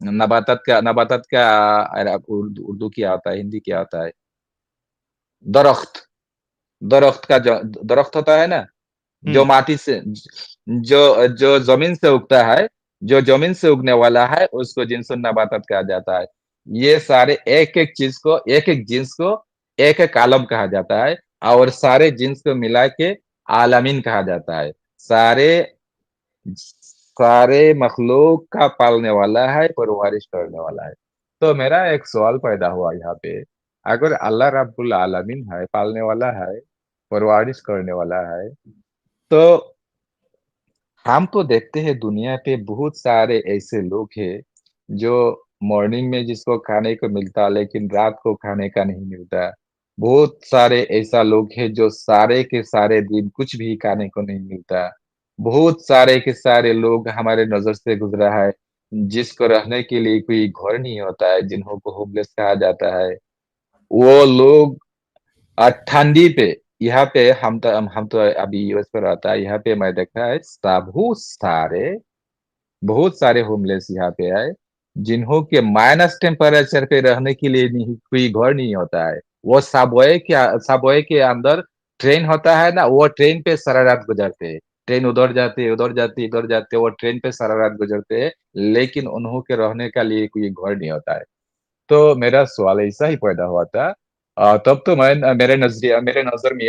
नबातात का उर्दू क्या आता है, हिंदी क्या आता है? दरख्त, दरख्त का जो दरख्त होता है ना, जो हम्म माटी से जो जो जमीन से उगता है, जो जमीन से उगने वाला है उसको जिन्सुन नबातात कहा जाता है। ये सारे एक-एक चीज को, एक-एक जिन्स को एक-एक आलम कहा जाता है और सारे जिन्स को मिला के आलमीन कहा जाता है। सारे सारे मखलूक का पालने वाला है, परवरिश करने वाला है। तो मेरा एक सवाल पैदा हुआ यहाँ पे, अगर अल्लाह रब्बुल आलमीन है, पालने वाला है, परवरिश करने वाला है, तो हम तो देखते हैं दुनिया पे बहुत सारे ऐसे लोग हैं जो मॉर्निंग में जिसको खाने को मिलता लेकिन रात को खाने का नहीं मिलता। बहुत सारे ऐसा लोग हैं जो सारे के सारे दिन कुछ भी खाने को नहीं मिलता। बहुत सारे के सारे लोग हमारे नज़र से गुज़रा है, जिसको रहने के लिए कोई घर नहीं होता है, जिन्हों को होमलेस कहा जाता है। वो लोग ठंडी पे यहाँ पे हम तो अभी यूएस में रहता है, यहाँ पे मैं देखा है बहुत सारे होमलेस यहाँ पे आए, जिन्हों के माइनस टेम्परेचर पे रहने के लिए नहीं कोई घर नहीं होता है। वो सबवे के अंदर ट्रेन होता है ना, वो ट्रेन पे सारा रात गुजरते हैं। ट्रेन उधर जाते है, उधर जाते है, इधर जाते है, वो ट्रेन पे सारा रात गुजरते हैं, लेकिन उन्हों के रहने के लिए कोई घर नहीं होता है। तो मेरा सवाल ऐसा ही पैदा हुआ था। तब तो मैं मेरे नजर में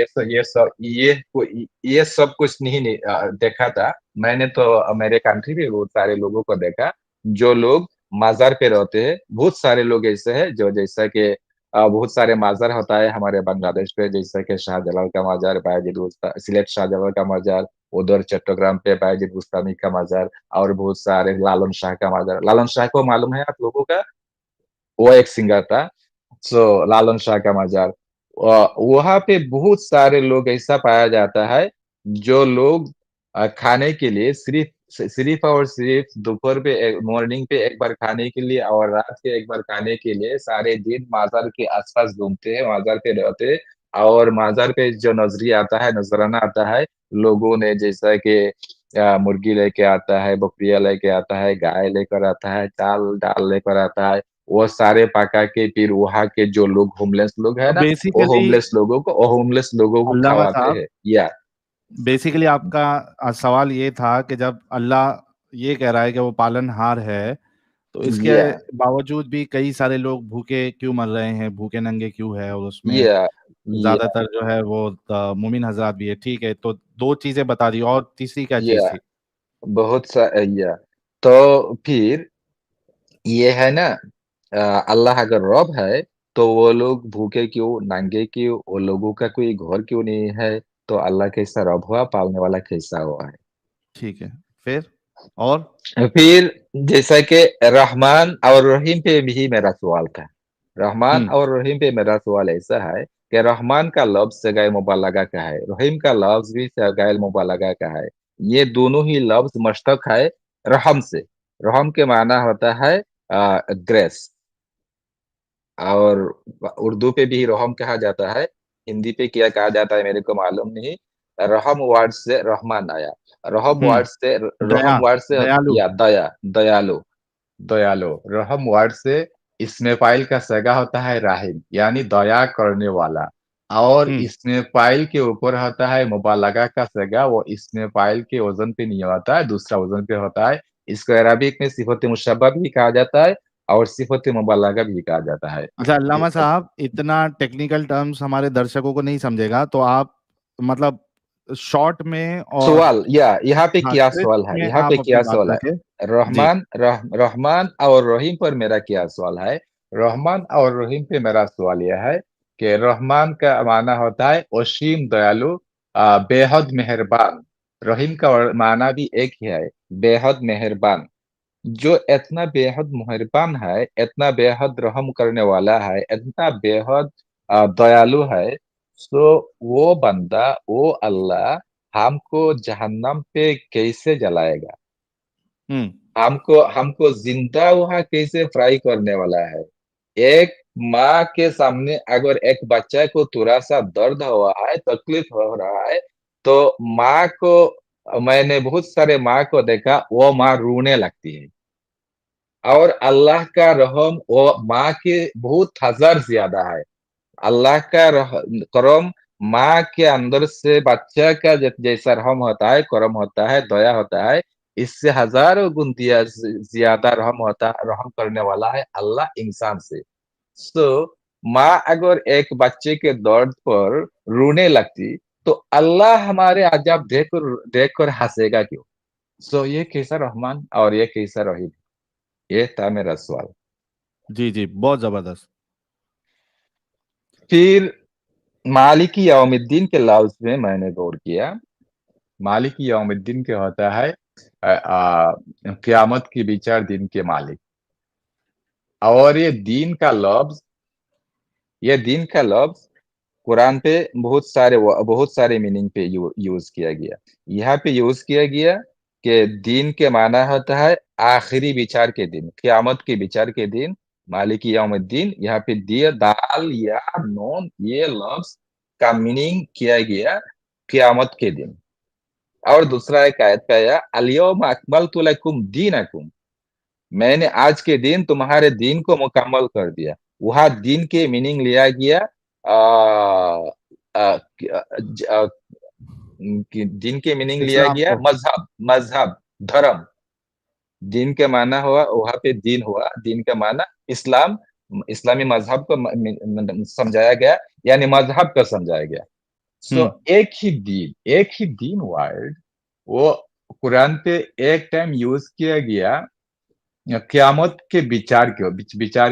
ये सब कुछ नहीं देखा था। मैंने तो मेरे कंट्री में बहुत सारे लोगों को देखा, जो लोग माजार पे रहते हैं। बहुत सारे लोग ऐसे हैं जो जैसा कि बहुत सारे माजार होता है हमारे बांग्लादेश पे, जैसा कि शाहजलाल का माजार, बायजीद बुस्तामी, सिलेट शाहजलाल का माजार, उधर चट्टग्राम पे बायजीद बुस्तामी का माजार, और बहुत सारे लालन शाह का माजार। लालन शाह को मालूम है आप लोगों का? वो एक सिंगर था। सो लालन शाह का मजार, वहां पे बहुत सारे लोग ऐसा पाया जाता है जो लोग खाने के लिए सिर्फ और सिर्फ दोपहर पे, मॉर्निंग पे एक बार खाने के लिए और रात के एक बार खाने के लिए सारे दिन माजार के आसपास घूमते हैं, माजार पे रहते हैं। और माजार पे जो नजराना आता है, लोगों ने जैसा कि मुर्गी लेके आता है, बकरिया लेके आता है, गाय लेकर आता है, चाल डाल लेकर आता है, वो सारे पका के फिर वहाँ के जो लोग होमलेस लोग है तो ना, बेसिकली वो होमलेस लोगों को अल्लामा खवाते साहब, हैं। या बेसिकली आपका सवाल ये था कि जब अल्लाह ये कह रहा है कि वो पालनहार है, तो इसके या बावजूद भी कई सारे लोग भूखे क्यों मर रहे हैं, भूखे नंगे क्यों है, और उसमें या या ज्यादातर जो है वो मोमिन हजरात भी है। ठीक है, तो दो चीजें बता दी, और तीसरी क्या चीज या थी? बहुत सा या तो फिर ये है ना, अल्लाह अगर रब है तो वो लोग भूखे क्यों, नंगे क्यों, वो लोगों का कोई घर क्यों नहीं है? तो अल्लाह कैसा रब हुआ, पालने वाला कैसा हुआ है? ठीक है, फिर और फिर जैसा कि रहमान और रहीम पे भी मेरा सवाल था। रहमान हम्म और रहीम पे मेरा सवाल ऐसा है कि रहमान का लफ्ज सगाए मुबालगा का है, रहीम का लफ्ज भी सगाए मुबालगा का है। ये दोनों ही लफ्ज मश्तक है रहम से। रहम के माना होता है ग्रेस, और उर्दू पे भी रहम कहा जाता है। हिंदी पे क्या कहा जाता है मेरे को मालूम नहीं। रहम वर्ड से रहमान आया। रहम हम्म वर्ड से दया, रहम वर्ड से दयालु। या दया, दयालु, दयालु। रहम वर्ड से इसमें फाइल का सगा होता है राहिम, यानी दया करने वाला। और हम्म इसमें फाइल के ऊपर होता है मुबालगा का सगा, वो इसमें फाइल के वजन पे नहीं होता है, दूसरा वजन पे होता है। इसको अरबिक में सिफत मुशब्बह भी कहा जाता है और सिफत मुबालगा भी कहा जाता है। अच्छा अल्लामा साहब, इतना टेक्निकल टर्म्स हमारे दर्शकों को नहीं समझेगा, तो आप मतलब शॉर्ट में और सवाल या यहाँ पे हाँ क्या क्रिस्प सवाल है, में यहाँ पे आप अपनी क्या बात सवाल है? रखें। जी। रहमान और रहीम पर मेरा क्या सवाल है? रहमान और रहीम पे मेरा सवाल यह है कि रहमान का माना होता है असीम दयालु, बेहद मेहरबान। रहीम का माना भी एक ही है, बेहद मेहरबान। जो इतना बेहद मेहरबान है, इतना बेहद रहम करने वाला है, इतना बेहद दयालु है, सो वो बंदा, वो अल्लाह हमको जहन्नम पे कैसे जलाएगा? हम्म हमको हमको जिंदा वहां कैसे फ्राई करने वाला है? एक माँ के सामने अगर एक बच्चा को थोड़ा सा दर्द हुआ है, तकलीफ हो रहा है, तो माँ को, मैंने बहुत सारे माँ को देखा, वो माँ रोने लगती है। और अल्लाह का रहम वो माँ के बहुत हजार ज्यादा है। अल्लाह का करम माँ के अंदर से बच्चा का जैसा रहम होता है, करम होता है, दया होता है, इससे हजारों गुण दिया ज्यादा रहम करने वाला है अल्लाह इंसान से। सो माँ अगर एक बच्चे के दर्द पर रोने लगती तो अल्लाह हमारे अजाब देख कर हंसेगा क्यों? सो ये कैसा रहमान और ये कैसा रहीम, ये था मेरा सवाल। जी जी, बहुत जबरदस्त। फिर मालिकी यौमिद्दीन के लफ्ज में मैंने गौर किया। मालिकी यौमिद्दीन क्या होता है? क़यामत की विचार दिन के मालिक। और ये दीन का लफ्ज कुरान पे बहुत सारे मीनिंग पे यूज किया गया। यहाँ पे यूज किया गया कि दीन के माना होता है आखिरी विचार के दिन, क़यामत के विचार के दिन, मालिकी यौमिद्दीन। यहाँ पे दिया दाल या नून, ये लफ्ज का मीनिंग किया गया क़यामत के दिन। और दूसरा एक आयत पे आया अल-यौमा अकमलतु लकुम दीनकुम, मैंने आज के दिन तुम्हारे दीन को मुकम्मल कर दिया। वहां दीन के मीनिंग लिया गया आ, आ, दीन के मीनिंग लिया इस्लाम गया को। मजहब धर्म। दीन के माना हुआ वहां पे दीन हुआ, दीन का माना इस्लाम, इस्लामी मजहब को समझाया गया, यानी मजहब को समझाया गया। सो हम्म। एक ही दीन वर्ड वो कुरान पे एक टाइम यूज किया गया क़यामत के विचार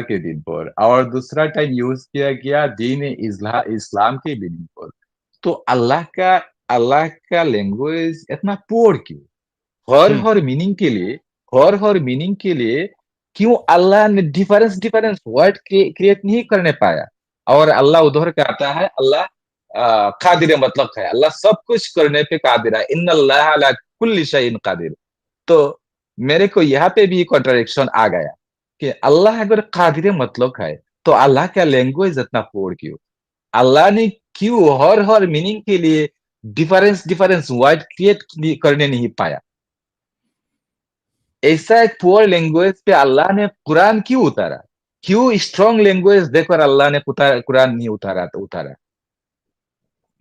के दिन पर, और दूसरा टाइम यूज किया गया दीन इस्लाम के दिन पर। तो अल्लाह का लैंग्वेज इतना पोर क्यों? हम्म। हर मीनिंग के लिए, हर मीनिंग के लिए क्यों अल्लाह ने डिफरेंस डिफरेंस वर्ड क्रिएट नहीं करने पाया? और अल्लाह उधर कहता है अल्लाह कादिर, मतलब है अल्लाह सब कुछ करने पे कादिर है, इन्नल्लाह अला कुल्ली शैइन कादिर। तो मेरे को यहाँ पे भी कॉन्ट्रडिक्शन आ गया कि अल्लाह अगर कादिर मतलब है तो अल्लाह का लैंग्वेज इतना पोर क्यों? अल्लाह ने क्यों हर मीनिंग के लिए डिफरेंस डिफरेंस वर्ड क्रिएट करने नहीं पाया? ऐसा एक पुअर लैंग्वेज पे अल्लाह ने कुरान क्यों उतारा? क्यों स्ट्रॉन्ग लैंग्वेज देखकर अल्लाह ने कुरान नहीं उतारा?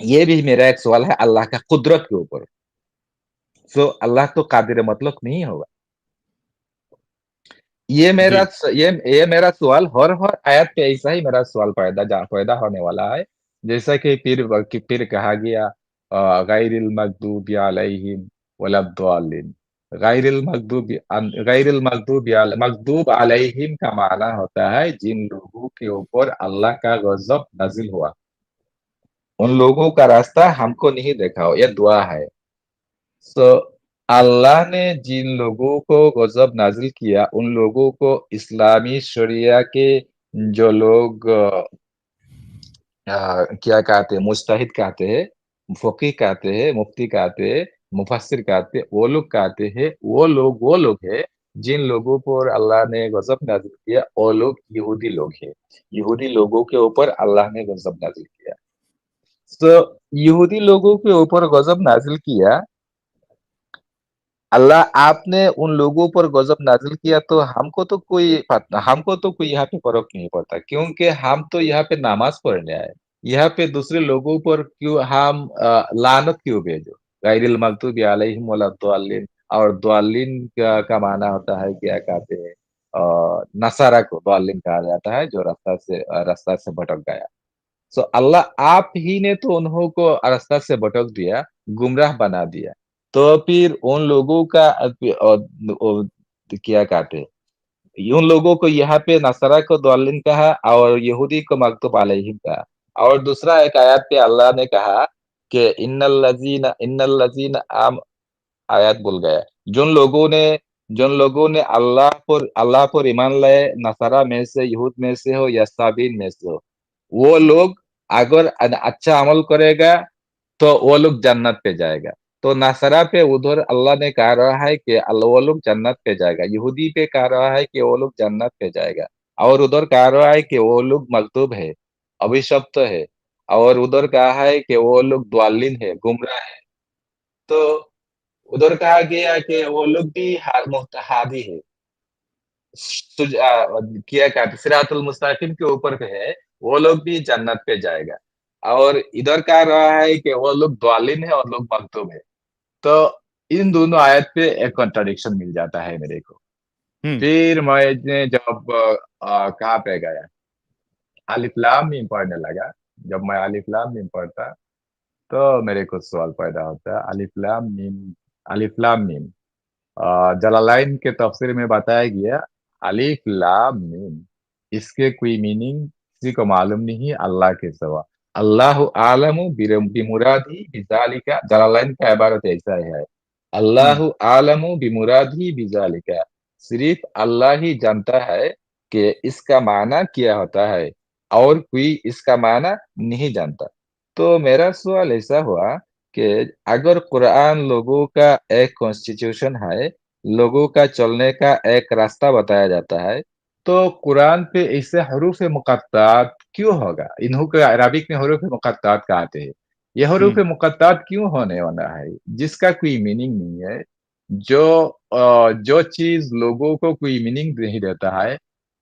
ये भी मेरा एक सवाल है अल्लाह का कुदरत के ऊपर। सो अल्लाह तो कादिर मतलब नहीं होगा। जी ये मेरा सवाल हर आयत पे ऐसा ही मेरा सवाल पैदा होने वाला है। जैसा कि फिर कहा गया गैरिल मगदूबी अलैहिम वलद्दालिन। मगदूब अलैहिम का माना होता है जिन लोगों के ऊपर अल्लाह का गजब नाजिल हुआ, उन लोगों का रास्ता हमको नहीं देखा हो, ये दुआ है। सो अल्लाह ने जिन लोगों को गजब नाजिल किया, उन लोगों को इस्लामी शरिया के जो लोग क्या कहते हैं, मुजतहिद कहते हैं, फकीह कहते हैं, मुफ्ती कहते हैं, मुफस्सिर कहते हैं, वो लोग कहते हैं, वो लोग हैं जिन लोगों पर अल्लाह ने गजब नाजिल किया, वो लोग यहूदी लोग हैं। यहूदी लोगों के ऊपर अल्लाह ने गजब नाजिल किया। तो यहूदी लोगों के ऊपर गजब नाजिल किया अल्लाह, आपने उन लोगों पर गजब नाजिल किया, तो हमको तो कोई यहाँ पे फर्क नहीं पड़ता, क्योंकि हम तो यहाँ पे नमाज पढ़ने आए। यहाँ पे दूसरे लोगों पर क्यों हम लानत क्यों भेजो? गैरिल मगदूबी अलैहिम वलद्दालिन, और द्वालिन का माना होता है, क्या कहते हैं, नसारा को द्वालिन कहा जाता है, जो रास्ता से भटक गया। सो अल्लाह आप ही ने तो उन्हों को रास्ता से भटक दिया, गुमराह बना दिया। तो फिर उन लोगों का क्या कहते हैं, उन लोगों को यहाँ पे नसरा को दालिन कहा और यहूदी को मकतूब अलैहिम कहा। और दूसरा एक आयत पे अल्लाह ने कहा कि इन्नल लजीना आम, आयत भूल गया, जिन लोगों ने अल्लाह पर ईमान लाए, नसरा में से, यहूद में से हो या साबीन में से हो, वो लोग अगर अच्छा अमल करेगा तो वो लोग जन्नत पे जाएगा। तो नसरा पे उधर अल्लाह ने कह रहा है कि वो लोग जन्नत पे जाएगा, यहूदी पे कह रहा है कि वो लोग जन्नत पे जाएगा, और उधर कह रहा है कि वो लोग मकतूब है, अभिशप्त है, और उधर कहा है कि वो लोग द्वालिन है, गुमराह है। तो उधर कहा गया कि वो लोग भी हादी है, किया कहते सिरातुल मुस्तकीम के ऊपर पे है, वो लोग भी जन्नत पे जाएगा। और इधर कह रहा है कि वो लोग द्वालिन है और लोग मखतूम है। तो इन दोनों आयत पे एक कॉन्ट्रडिक्शन मिल जाता है मेरे को। फिर मैं जब कहाँ पे गया, अलिफ लाम मीम पढ़ने लगा। जब मैं अलिफ लाम मीम पढ़ता तो मेरे को सवाल पैदा होता है, अलिफ लाम मीम जलालाइन के तफसीर में बताया गया अलिफ लाम मीम, इसके कोई मीनिंग किसी को मालूम नहीं अल्लाह के सिवा। अल्लाह आलमु बिमुरादी बिजालिका, जलालाइन का इबारत ऐसा है, अल्लाह आलमु बिमुरादी बिजालिका, सिर्फ अल्लाह ही जानता है कि इसका माना क्या होता है, और कोई इसका माना नहीं जानता। तो मेरा सवाल ऐसा हुआ कि अगर कुरान लोगों का एक कॉन्स्टिट्यूशन है, लोगों का चलने का एक रास्ता बताया जाता है, तो कुरान पे ऐसे हरूफ मुक़त्तात क्यों होगा? इन्हों को अरबिक में हरूफ मुक़त्तात कहते हैं। ये हरूफ मुक़त्तात क्यों होने वाला है जिसका कोई मीनिंग नहीं है? जो चीज लोगों को कोई मीनिंग नहीं देता है,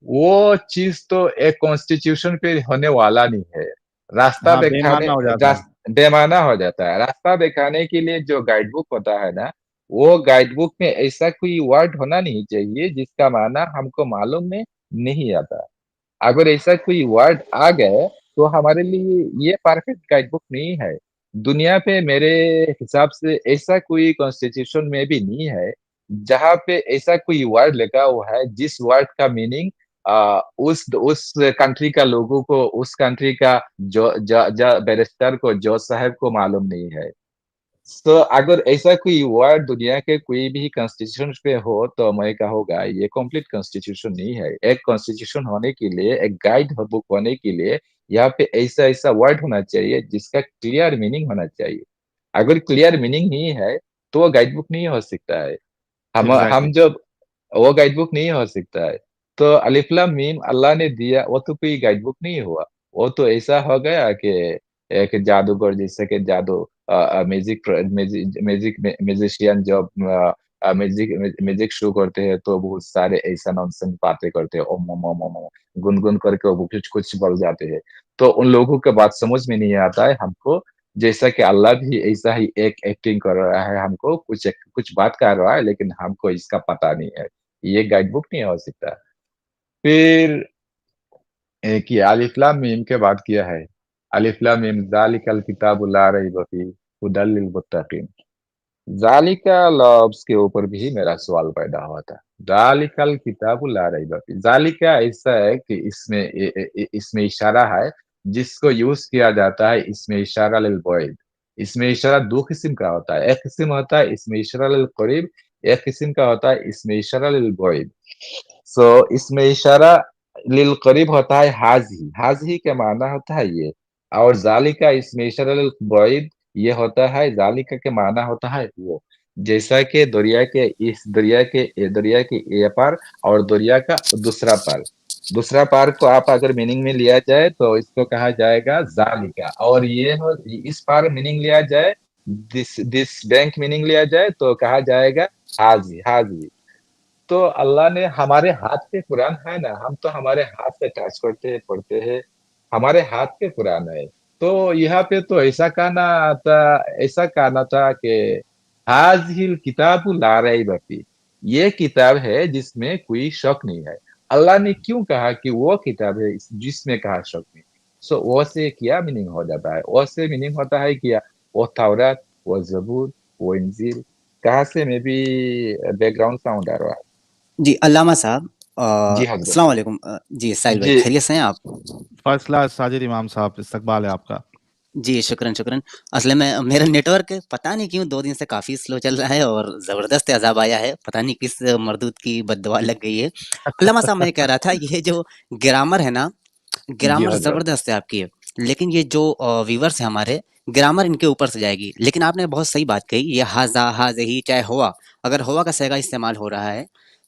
वो चीज तो एक कॉन्स्टिट्यूशन पे होने वाला नहीं है। रास्ता दिखाने बेमाना हो जाता है। बेमाना हो जाता है। रास्ता दिखाने के लिए जो गाइड बुक होता है ना, वो गाइड बुक में ऐसा कोई वर्ड होना नहीं चाहिए जिसका माना हमको मालूम में नहीं आता। अगर ऐसा कोई वर्ड आ गए तो हमारे लिए ये परफेक्ट गाइड बुक नहीं है। दुनिया पे मेरे हिसाब से ऐसा कोई कॉन्स्टिट्यूशन में भी नहीं है जहाँ पे ऐसा कोई वर्ड लिखा हुआ है जिस वर्ड का मीनिंग उस कंट्री का लोगों को, उस कंट्री का जो बैरिस्टर को, जज साहब को मालूम नहीं है। तो अगर ऐसा कोई वर्ड दुनिया के कोई भी कॉन्स्टिट्यूशन पे हो तो मैं कहूँगा ये कंप्लीट कॉन्स्टिट्यूशन नहीं है। एक कॉन्स्टिट्यूशन होने के लिए, एक गाइड बुक होने के लिए यहाँ पे ऐसा ऐसा वर्ड होना चाहिए जिसका क्लियर मीनिंग होना चाहिए। अगर क्लियर मीनिंग नहीं है तो वो गाइड बुक नहीं हो सकता है। हम एग्जैक्टली। जब वो गाइड बुक नहीं हो सकता है। तो अलिफ लाम मीम अल्लाह ने दिया, वो तो कोई गाइड बुक नहीं हुआ। वो तो ऐसा हो गया कि एक जादूगर, जैसे कि जादू म्यूजिक म्यूजिक म्यूजिशियन जब म्यूजिक म्यूजिक शुरू करते हैं तो बहुत सारे ऐसा नॉनसेंस बातें करते हैं, ओम ओम ओम ओम ओम, गुनगुन करके वो कुछ कुछ बोल जाते हैं। तो उन लोगों के बात समझ में नहीं आता है हमको। जैसा कि अल्लाह भी ऐसा ही एक एक्टिंग कर रहा है, हमको कुछ कुछ बात कर रहा है लेकिन हमको इसका पता नहीं है। ये गाइड बुक नहीं हो सकता। फिर एक ये अलिफ लाम मीम के बात किया है, अलिफ लाम मीम ज़ालिकल किताबु ला रैब फीह हुदल लिल मुत्तकीन। ज़ालिका लफ्ज के ऊपर भी मेरा सवाल पैदा हुआ था। ज़ालिकल किताबु ला रैब फीह, ज़ालिका ऐसा है कि इसमें इशारा है जिसको यूज किया जाता है, इसमें इशारा लिल बईद। इसमें इशारा दो किस्म का होता है, एक किस्म होता है इसमें इशारा लिल करीब, एक किस्म का होता है इसमें इशारा लिल बईद। सो इसमें इशारा लिल करीब होता है हाजी, हाजी का माना होता है ये। और जालिका इसमें इशारा लिल बईद ये होता है, जालिका के माना होता है वो। जैसा कि दरिया के ए पार और दरिया का दूसरा पार, दूसरा पार को आप अगर मीनिंग में लिया जाए तो इसको कहा जाएगा जालिका। और ये हो, इस पार मीनिंग लिया जाए, दिस दिस बैंक मीनिंग लिया जाए तो कहा जाएगा हाजी, हाजी। तो अल्लाह ने हमारे हाथ पे कुरान है ना, हम तो हमारे हाथ से टच करते हैं, पढ़ते हैं, हमारे हाथ पे कुरान है। तो यहाँ पे तो ऐसा कहना था कि हाजिल किताबु ला रैब फीह, ये किताब है जिसमें कोई शक नहीं है। अल्लाह ने क्यों कहा कि वो किताब है जिसमें कहा शक नहीं? सो वो से क्या मीनिंग हो जाता है? वो से मीनिंग होता है कि वो तौरात, वो जबूर, वो इंजील। कहाँ से मे बी बैकग्राउंड साउंड आ रहा है? जी अल्लामा साहब, जी हजरत। अस्सलाम वालेकुम। जी साहिल भाई, जी खैरियत से हैं आप? फर्स्ट क्लास साजिद इमाम साहब, इस्तकबाल है आपका। जी शुक्रन शुक्रन। असल में मेरा नेटवर्क पता नहीं क्यों 2 दिन से काफ़ी स्लो चल रहा है और ज़बरदस्त अज़ाब आया है, पता नहीं किस मरदूद की बद्दुआ लग गई है। अल्लामा साहब, मैं कह रहा था ये जो ग्रामर है ना, जी ग्रामर हजरत। ज़बरदस्त है आपकी, लेकिन ये जो व्यूअर्स हैं हमारे, ग्रामर इनके ऊपर से जाएगी। लेकिन आपने बहुत सही बात कही, ये हाज़ा, हाज़िही चाहे हुआ, अगर हुआ का सेगा इस्तेमाल हो रहा है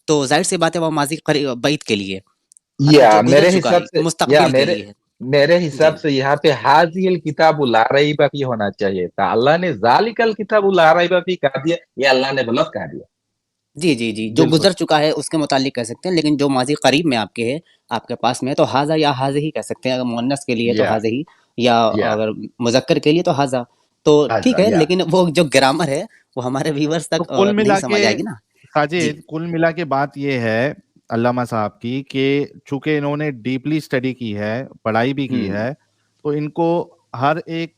तो ज़ाहिर-सी बात है वो माज़ी बैत के लिए, मतलब जो गुज़र मेरे चुका हिसाब है, से मुस्तक़बिल के लिए है। मेरे हिसाब जी। से यहाँ पे हाजिल किताबु ला रैब फीह होना चाहिए था। अल्लाह ने जालिकल किताबु ला रैब फीह कह दिया, ये अल्लाह ने गलत कह दिया। जी, जी, जी, जो बिल्कुल। गुज़र चुका है उसके मुतालिक कह सकते हैं, लेकिन जो माज़ी करीब में आपके है, आपके पास में है तो हाज़ा या हाज़िही कह सकते हैं, अगर मुअन्नस के लिए तो या हाज़िही या या अगर मुज़क्कर के लिए तो हाज़ा। तो ठीक हाजा है, या लेकिन वो जो ग्रामर है वो हमारे व्यूअर्स तो तक कुल नहीं मिला समझ के आएगी ना। जी। साजिद, कुल मिला के बात ये है अल्लामा साहब की कि चूंकि इन्होंने डीपली स्टडी की है, पढ़ाई भी की हुँ। है, तो इनको हर एक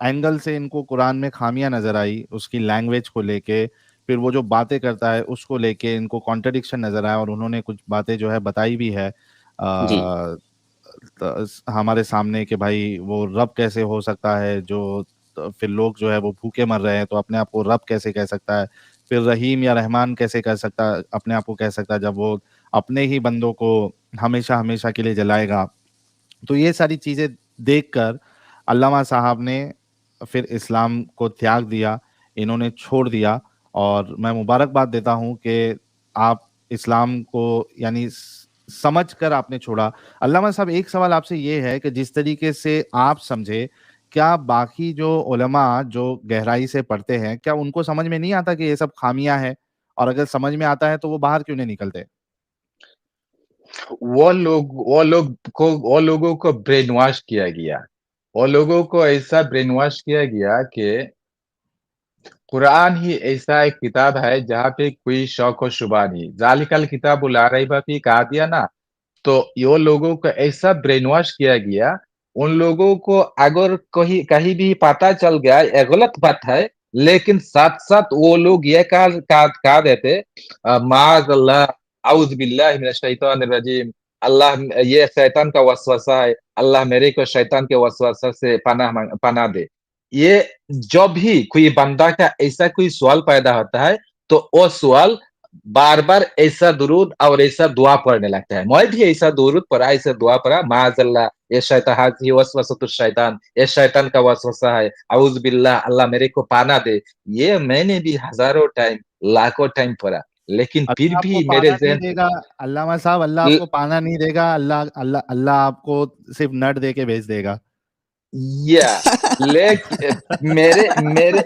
एंगल से इनको कुरान में खामियां नजर आई, उसकी लैंग्वेज को लेके, फिर वो जो बातें करता है उसको लेके इनको कॉन्ट्रडिक्शन नजर आया, और उन्होंने कुछ बातें जो है बताई भी है जी। हमारे सामने कि भाई वो रब कैसे हो सकता है, जो फिर लोग जो है वो भूखे मर रहे हैं तो अपने आप को रब कैसे कह सकता है, फिर रहीम या रहमान कैसे कह सकता अपने आप को कह सकता है जब वो अपने ही बंदों को हमेशा हमेशा के लिए जलाएगा। तो ये सारी चीज़ें देखकर अल्लामा साहब ने फिर इस्लाम को त्याग दिया, इन्होंने छोड़ दिया, और मैं मुबारकबाद देता हूँ कि आप इस्लाम को यानी समझ कर आपने छोड़ा। अल्लामा साहब, एक सवाल आपसे ये है कि जिस तरीके से आप समझे, क्या बाकी जो उलमा जो गहराई से पढ़ते हैं, क्या उनको समझ में नहीं आता कि ये सब खामियां हैं? और अगर समझ में आता है तो वो बाहर क्यों नहीं निकलते? वो लोगों को ब्रेन वॉश किया गया। वो लोगों को ऐसा ब्रेन वॉश किया गया कि कुरान ही ऐसा एक किताब है जहाँ पे कोई शौक और शुबा नहीं। जालिकल किताब ला रैब फीह कहा दिया ना, तो यो लोगों को ऐसा ब्रेन वॉश किया गया, उन लोगों को अगर कहीं कहीं भी पता चल गया ये गलत बात है, लेकिन साथ साथ वो लोग ये कहा देते माज अल्लाह औज बिल्लाहि मिनश शैतानिर रजीम, अल्लाह ये शैतान का वसवसा है, अल्लाह मेरे को शैतान के वसवसा से पनाह दे। ये जब भी कोई बंदा का ऐसा कोई सवाल पैदा होता है तो वो सवाल बार बार ऐसा दुरूद और ऐसा दुआ पढ़ने लगता है। मैं भी ऐसा दुरूद पढ़ा, ऐसा दुआ पढ़ा, माज़अल्लाह ये शैतान हाज़िही वसवसतुश शैतान, ये शैतान का वसवसा है, औज़ बिल्लाह, अल्लाह मेरे को पाना दे। ये मैंने भी हजारों टाइम, लाखों टाइम पढ़ा, लेकिन फिर अल्लाह आपको भी मेरे पाना नहीं ज़हन देगा, अल्लामा साहब, अल्लाह ल आपको पाना नहीं देगा, अल्लाह अल्लाह अल्लाह आपको सिर्फ नट दे के भेज देगा। या लेक मेरे मेरे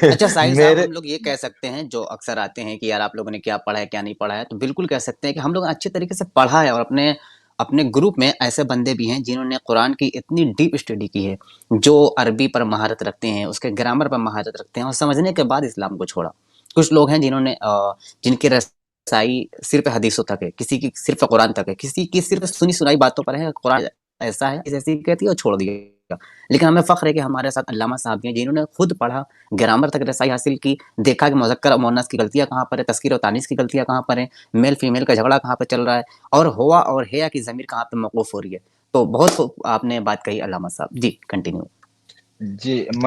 अच्छा साहिल साहब, मेरे हम लोग ये कह सकते हैं जो अक्सर आते हैं कि यार आप लोगों ने क्या पढ़ा है क्या नहीं पढ़ा है, तो बिल्कुल कह सकते हैं कि हम लोग अच्छे तरीके से पढ़ा है, और अपने अपने ग्रुप में ऐसे बंदे भी हैं जिन्होंने कुरान की इतनी डीप स्टडी की है, जो अरबी पर महारत रखते हैं, उसके ग्रामर पर महारत रखते हैं, और समझने के बाद इस्लाम को छोड़ा। कुछ लोग हैं जिन्होंने जिनकी रसाई सिर्फ हदीसों तक है, किसी की सिर्फ कुरान तक है, किसी की सिर्फ सुनी सुनाई बातों पर है, कुरान ऐसा है ऐसी कहती है और छोड़ दिया। लेकिन हमें फ़ख्र है कि हमारे साथ अल्लामा साहब भी हैं जिन्होंने खुद पढ़ा, ग्रामर तक रसाई हासिल की, देखा कि मुज़क्कर और मुअन्नस की गलतियाँ कहाँ पर है, तज़कीर और तानीस की गलतियाँ कहाँ पर हैं, मेल फीमेल का झगड़ा कहाँ पे चल रहा है, और हुआ और हेया की ज़मीर कहाँ पे मौक़ूफ़ हो रही है। तो बहुत खूब आपने बात कही अल्लामा साहब। जी, कंटिन्यू। जी, तो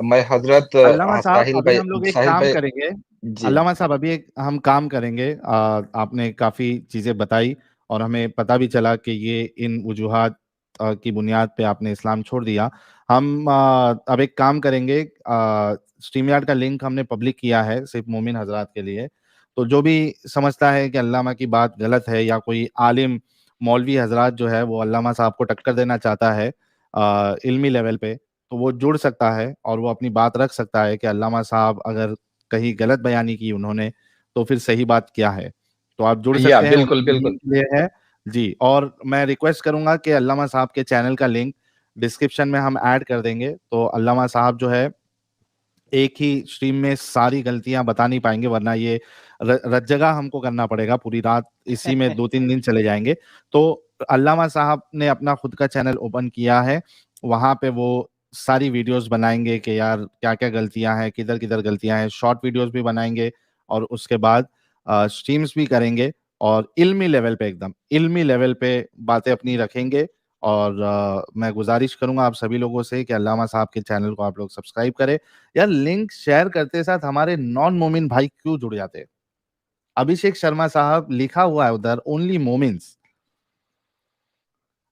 मैं हजरत अल्लामा साहब, अभी हम लोग एक साहिल काम भाई करेंगे। जी अल्लामा साहब, अभी एक हम काम करेंगे। आपने काफ़ी चीज़ें बताई और हमें पता भी चला कि ये इन वजूहात की बुनियाद पे आपने इस्लाम छोड़ दिया। हम अब एक काम करेंगे, स्ट्रीमयार्ड का लिंक हमने पब्लिक किया है सिर्फ मोमिन हजरात के लिए। तो जो भी समझता है कि अल्लामा की बात गलत है, या कोई आलिम मौलवी हजरात जो है वो अल्लामा साहब को टक्कर देना चाहता है इल्मी लेवल पे, तो वो जुड़ सकता है और वो अपनी बात रख सकता है कि अल्लामा साहब अगर कहीं गलत बयानी की उन्होंने, तो फिर सही बात क्या है। तो आप जुड़ या सकते हैं, बिल्कुल उनकी बिल्कुल लिंक ये है। जी, और मैं रिक्वेस्ट करूंगा कि अल्लामा साहब के चैनल का लिंक डिस्क्रिप्शन में हम ऐड कर देंगे। तो अल्लामा साहब जो है एक ही स्ट्रीम में सारी गलतियां बता नहीं पाएंगे, वरना ये रज्जगा हमको करना पड़ेगा, पूरी रात इसी में 2-3 दिन चले जाएंगे। तो अल्लामा साहब ने अपना खुद का चैनल ओपन किया है, वहां पे वो सारी वीडियोस बनाएंगे कि यार क्या क्या गलतियां हैं, किधर किधर गलतियां हैं, शॉर्ट वीडियोस भी बनाएंगे, और उसके बाद स्ट्रीम्स भी करेंगे, और इल्मी लेवल पे, एकदम इल्मी लेवल पे बातें अपनी रखेंगे। और मैं गुजारिश करूंगा आप सभी लोगों से कि अल्लामा साहब के चैनल को आप लोग सब्सक्राइब करें। यार, लिंक शेयर करते साथ हमारे नॉन मोमिन भाई क्यों जुड़ जाते हैं? अभिषेक शर्मा साहब लिखा हुआ है उधर, ओनली मोमिन्स।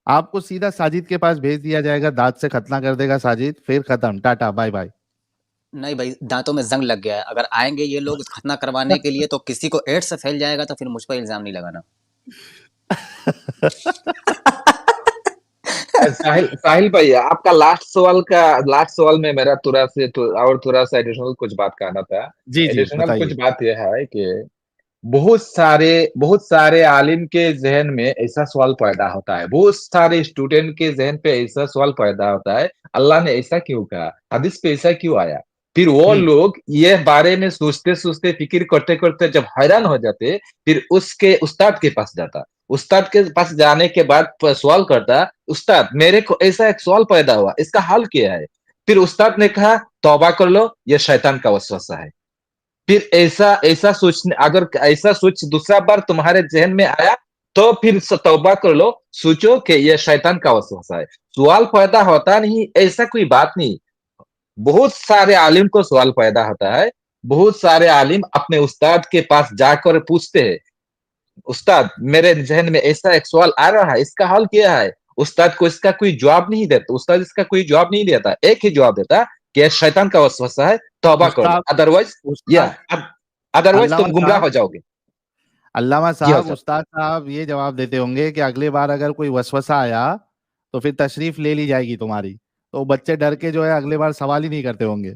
आपको सीधा साजिद के पास भेज दिया जाएगा, दांत से खतना कर देगा साजिद, फिर खत्म, टाटा बाय बाय। नहीं भाई, दाँतों में ज़ंग लग गया है। अगर आएँगे ये लोग खतना करवाने के लिए तो किसी को एड्स फैल जाएगा, तो फिर मुझ पर इल्ज़ाम नहीं लगाना। साहिल साहिल भाई, आपका लास्ट सवाल में मेरा और थोड़ा सा एडिशनल कुछ बात कहना था। जी जी, एडिशनल कुछ बताइए। बात यह है कि बहुत सारे आलिम के जहन में ऐसा सवाल पैदा होता है, बहुत सारे स्टूडेंट के जहन पे ऐसा सवाल पैदा होता है, अल्लाह ने ऐसा क्यों कहा, हदीस पे ऐसा क्यों आया। फिर वो लोग ये बारे में सोचते सोचते फिक्र करते करते जब हैरान हो जाते, फिर उसके उस्ताद के पास जाता, उस्ताद के पास जाने के बाद सवाल करता, उस्ताद मेरे को ऐसा एक सवाल पैदा हुआ, इसका हल क्या है। फिर उस्ताद ने कहा तौबा कर लो, यह शैतान का वसवसा है। फिर ऐसा ऐसा सोचने, अगर ऐसा सोच दूसरा बार तुम्हारे जहन में आया तो फिर तौबा कर लो, सोचो कि यह शैतान का वसवसा है। सवाल पैदा होता नहीं ऐसा कोई बात नहीं, बहुत सारे आलिम को सवाल पैदा होता है, बहुत सारे आलिम अपने उस्ताद के पास जाकर पूछते हैं, उस्ताद मेरे जहन में ऐसा एक सवाल आ रहा है, इसका हल क्या है। उस्ताद को इसका कोई जवाब नहीं देता, उस्ताद इसका कोई जवाब नहीं देता, एक ही जवाब देता कि शैतान का वसवसा है, तौबा कर लो, उस्ताद अदरवाइज या उस्ताद अदरवाइज अल्लामा तुम गुमराह साहब हो जाओगे। अल्लामा जी हाँ साहब सर। उस्ताद साहब ये जवाब देते होंगे कि अगली बार अगर कोई वसवसा आया तो फिर तशरीफ ले ली जाएगी तुम्हारी, तो बच्चे डर के जो है अगली बार सवाल ही नहीं करते होंगे।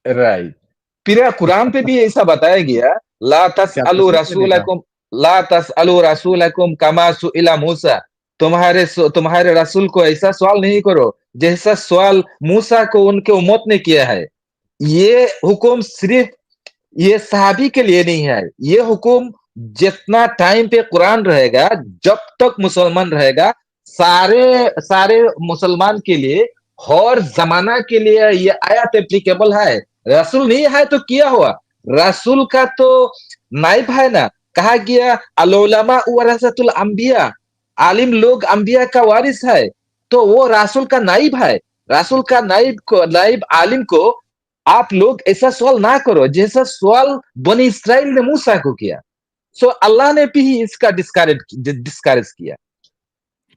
राइट। फिर कुरान पे भी ऐसा बताया गया, ला क्या तसअलु तशरीफ लेने का? रसूलकुम ला तसअलु रसूलकुम कमा सुइला मूसा, तुम्हारे रसूल को ऐसा सवाल नहीं करो जैसा सवाल मूसा को उनके उम्मत ने किया है। ये हुक्म सिर्फ ये सहाबी के लिए नहीं है, ये हुक्म जितना टाइम पे कुरान रहेगा, जब तक मुसलमान रहेगा, सारे सारे मुसलमान के लिए, हर जमाना के लिए ये आयत एप्लीकेबल है। रसूल नहीं है तो क्या हुआ, रसूल का तो नाइब है ना, कहा गया अल-उलमा वरसतुल अंबिया, आलिम लोग अंबिया का वारिस है, तो वो रसूल का नाइब है। रसूल का नाइब आलिम को आप लोग ऐसा सवाल ना करो जैसा सवाल बनी इसराइल ने मूसा को किया। सो अल्लाह ने भी इसका डिस्करेज किया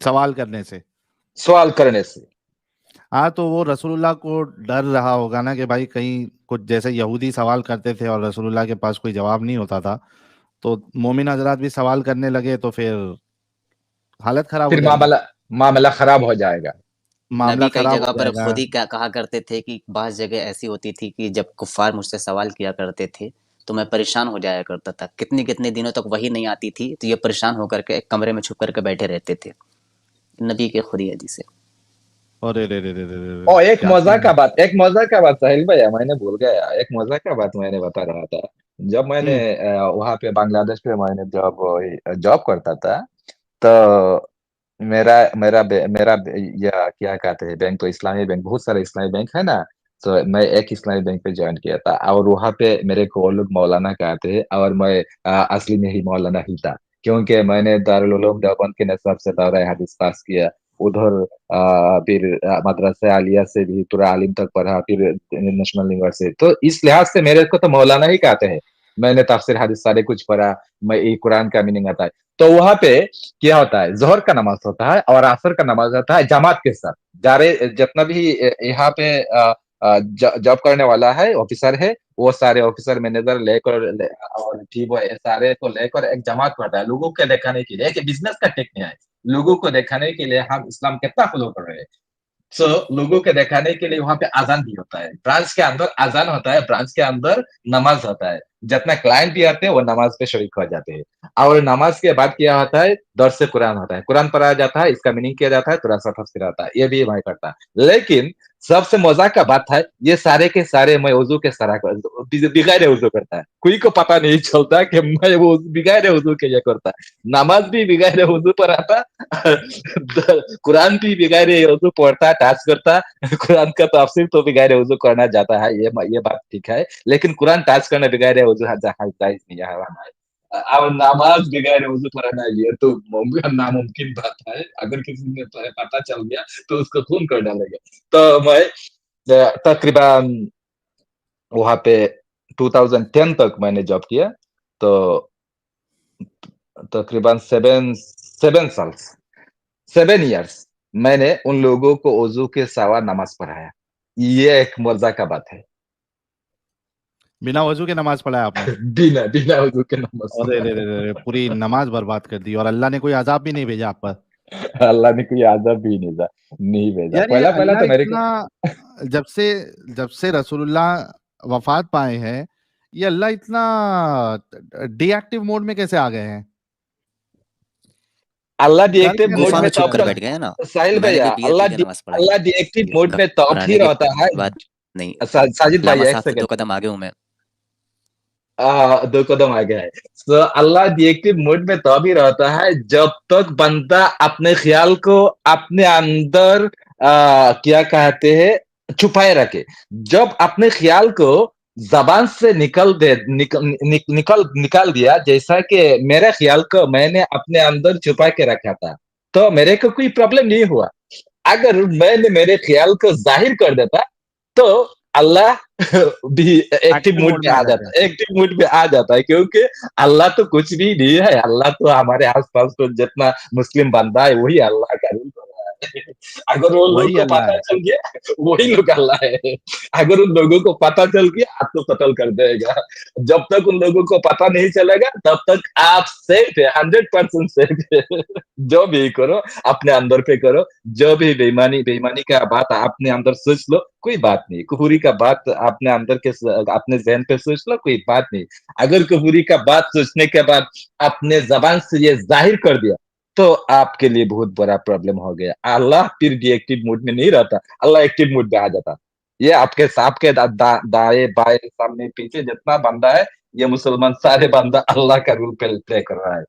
सवाल करने से। सवाल करने से। हाँ, तो वो रसूलुल्लाह को डर रहा होगा ना कि भाई कहीं कुछ जैसे यहूदी सवाल करते थे और रसूलुल्लाह के पास कोई जवाब नहीं होता था, तो मोमिन हजरात भी सवाल करने लगे तो फिर हालत खराब हो फिर जाएगी, मामला खराब हो जाएगा। मामला नबी कई खराब हो जगह पर जाएगा। खुद ही क्या कहा करते थे कि बाज़ जगह ऐसी होती थी कि जब कुफ़ार मुझसे सवाल किया करते थे तो मैं परेशान हो जाया करता था, कितने दिनों तक वही नहीं आती थी तो ये परेशान होकर के एक कमरे में छुप करके बैठे रहते थे। नबी के खुद ही हदीस है। अरे रे रे रे रे रे रे, और एक क्या मजा सीन का है। बात, एक मजा का बात साहिल भैया, मैंने भूल गया, एक मजा का बात मैंने बता रहा था। जब मैंने वहां पे बांग्लादेश पे मैंने जब जॉब करता था, तो मेरा मेरा या क्या कहते हैं बैंक, तो इस्लामी बैंक, बहुत सारे इस्लामी बैंक है ना, तो मैं एक इस्लामी बैंक पे ज्वाइन किया था, और वहां पे मेरे को वो लोग मौलाना कहते हैं, और मैं असली में ही मौलाना ही था, क्योंकि मैंने दारुल उलूम देवबंद के निसाब से दौरा हदीस पास किया, उधर फिर मदरसा आलिया से भी पूरा आलिम तक पढ़ा, फिर नेशनल यूनिवर्सिटी, तो इस लिहाज से मेरे को तो मौलाना ही कहते हैं। मैंने तफसीर हदीस सारे कुछ पढ़ा, मैं ये कुरान का मीनिंग आता है। तो वहां पे क्या होता है, जोहर का नमाज होता है और असर का नमाज होता है जमात के साथ। जितना भी यहाँ पे जॉब करने वाला है, ऑफिसर है, वो सारे ऑफिसर मैनेजर और टीम सारे को लेकर एक जमात पड़ता है, लोगों को दिखाने के लिए, एक बिजनेस का टेक्निक है, लोगों को दिखाने के लिए हम इस्लाम कितना फॉलो कर रहे हैं। सो लोगों के दिखाने के लिए वहां पे अजान भी होता है, ब्रांच के अंदर अजान होता है, ब्रांच के अंदर नमाज होता है, जितना क्लाइंट भी आते हैं वो नमाज पे शरीक हो जाते हैं। और नमाज के बाद क्या होता है, दर्स कुरान होता है, कुरान पढ़ा जाता है, इसका मीनिंग किया जाता है, थोड़ा सा तफसीर आता है, ये भी मैं करता है। लेकिन सबसे मजा का बात है, ये सारे के सारे मैं वजू के सारा बिगाड़े वजू करता है, कोई को पता नहीं चलता कि मैं वो बिगाड़े वजू के ये करता है, नमाज भी बिगाड़े वजू पर आता, कुरान भी बिगाड़े वजू पढ़ता, टाच करता, कुरान का तफसीर तो बिगाड़े वजू करना जाता है, ये बात ठीक है, लेकिन कुरान टाच करना बिगाड़े वजू जायज नहीं है हमारे। और नमाज बिगाड़े वजू पढ़ना ये तो नामुमकिन बात है, अगर किसी ने पता चल गया तो उसको खून कर डालेगा। तो मैं तकरीबन वहां पे 2010 तक मैंने जॉब किया, तो तकरीबन 7 इयर्स मैंने उन लोगों को वजू के सवा नमाज पढ़ाया, ये एक मजा का बात है। बिना वजू के नमाज पढ़ा है आपने? बिना बिना वजू के नमाज अरे रे रे पढ़ाया। रे रे, पूरी नमाज बर्बाद कर दी, और अल्लाह ने कोई अजाब भी नहीं भेजा आप पर? अल्लाह ने कोई आदब भी नहीं भेजा। यार ये पहला पहला अल्लाह तो मेरे को इतना जब से रसूलुल्लाह वफात पाए हैं, ये अल्लाह इतना डीएक्टिव मोड में कैसे आ गए हैं? अल्लाह कर डीएक्टिव क्या मोड गुफा रहे में में हैं छुप तब कर अल्लाह? बैठ गए हैं ना, साहिल मैंने भैया भी बियत लिया नमाज पढ़ के अल्लाह डीएक्टिव मोड में तब घबराने ही की रहता है बात नहीं। साजिद भाई लामा एक साहब से 2 सेकंड कदम आगे हूँ मैं। 2 कदम आगे है। तो अल्लाह डीएक्टिव मोड में तब ही रहता है जब तक बंदा अपने ख्याल को अपने अंदर क्या कहते हैं छुपाए रखे। जब अपने ख्याल को जबान से निकाल दिया, जैसा कि मेरे ख्याल को मैंने अपने अंदर छुपा के रखा था, तो मेरे को कोई प्रॉब्लम नहीं हुआ। अगर मैंने मेरे ख्याल को जाहिर कर देता तो अल्लाह भी एक्टिव एक्टिव मूड मोड में में आ आ जाते जाता हैं। है, एक्टिव मूड में आ जाता है, क्योंकि अल्लाह तो कुछ भी नहीं है। अल्लाह तो हमारे आसपास तो जितना मुस्लिम बंदा है वही अल्लाह का रूल कर रहा है। अगर वो लोग वही को अल्लाह पता है। चल गया वही लोग अल्लाह है। अगर उन लोगों को पता चल गया आप तो कत्ल कर देगा। जब तक उन लोगों को पता नहीं चलेगा तब तक आप सेफ है, 100% सेफ है। जो भी करो अपने अंदर पे करो, जो भी बेईमानी का बात अपने अंदर सोच लो, कोई बात नहीं। कुफुरी का बात अपने अंदर के अपने ज़हन पे सोच लो, कोई बात नहीं। अगर कुफुरी का बात सोचने के बाद अपने ज़बान से ये ज़ाहिर कर दिया, तो आपके लिए बहुत बड़ा प्रॉब्लम हो गया। अल्लाह फिर डीएक्टिव मोड में नहीं रहता, अल्लाह एक्टिव मोड में आ जाता। ये आपके दाएं बाएं सामने पीछे जितना बंदा है, ये मुसलमान सारे बंदा अल्लाह का रूल प्ले कर रहा है।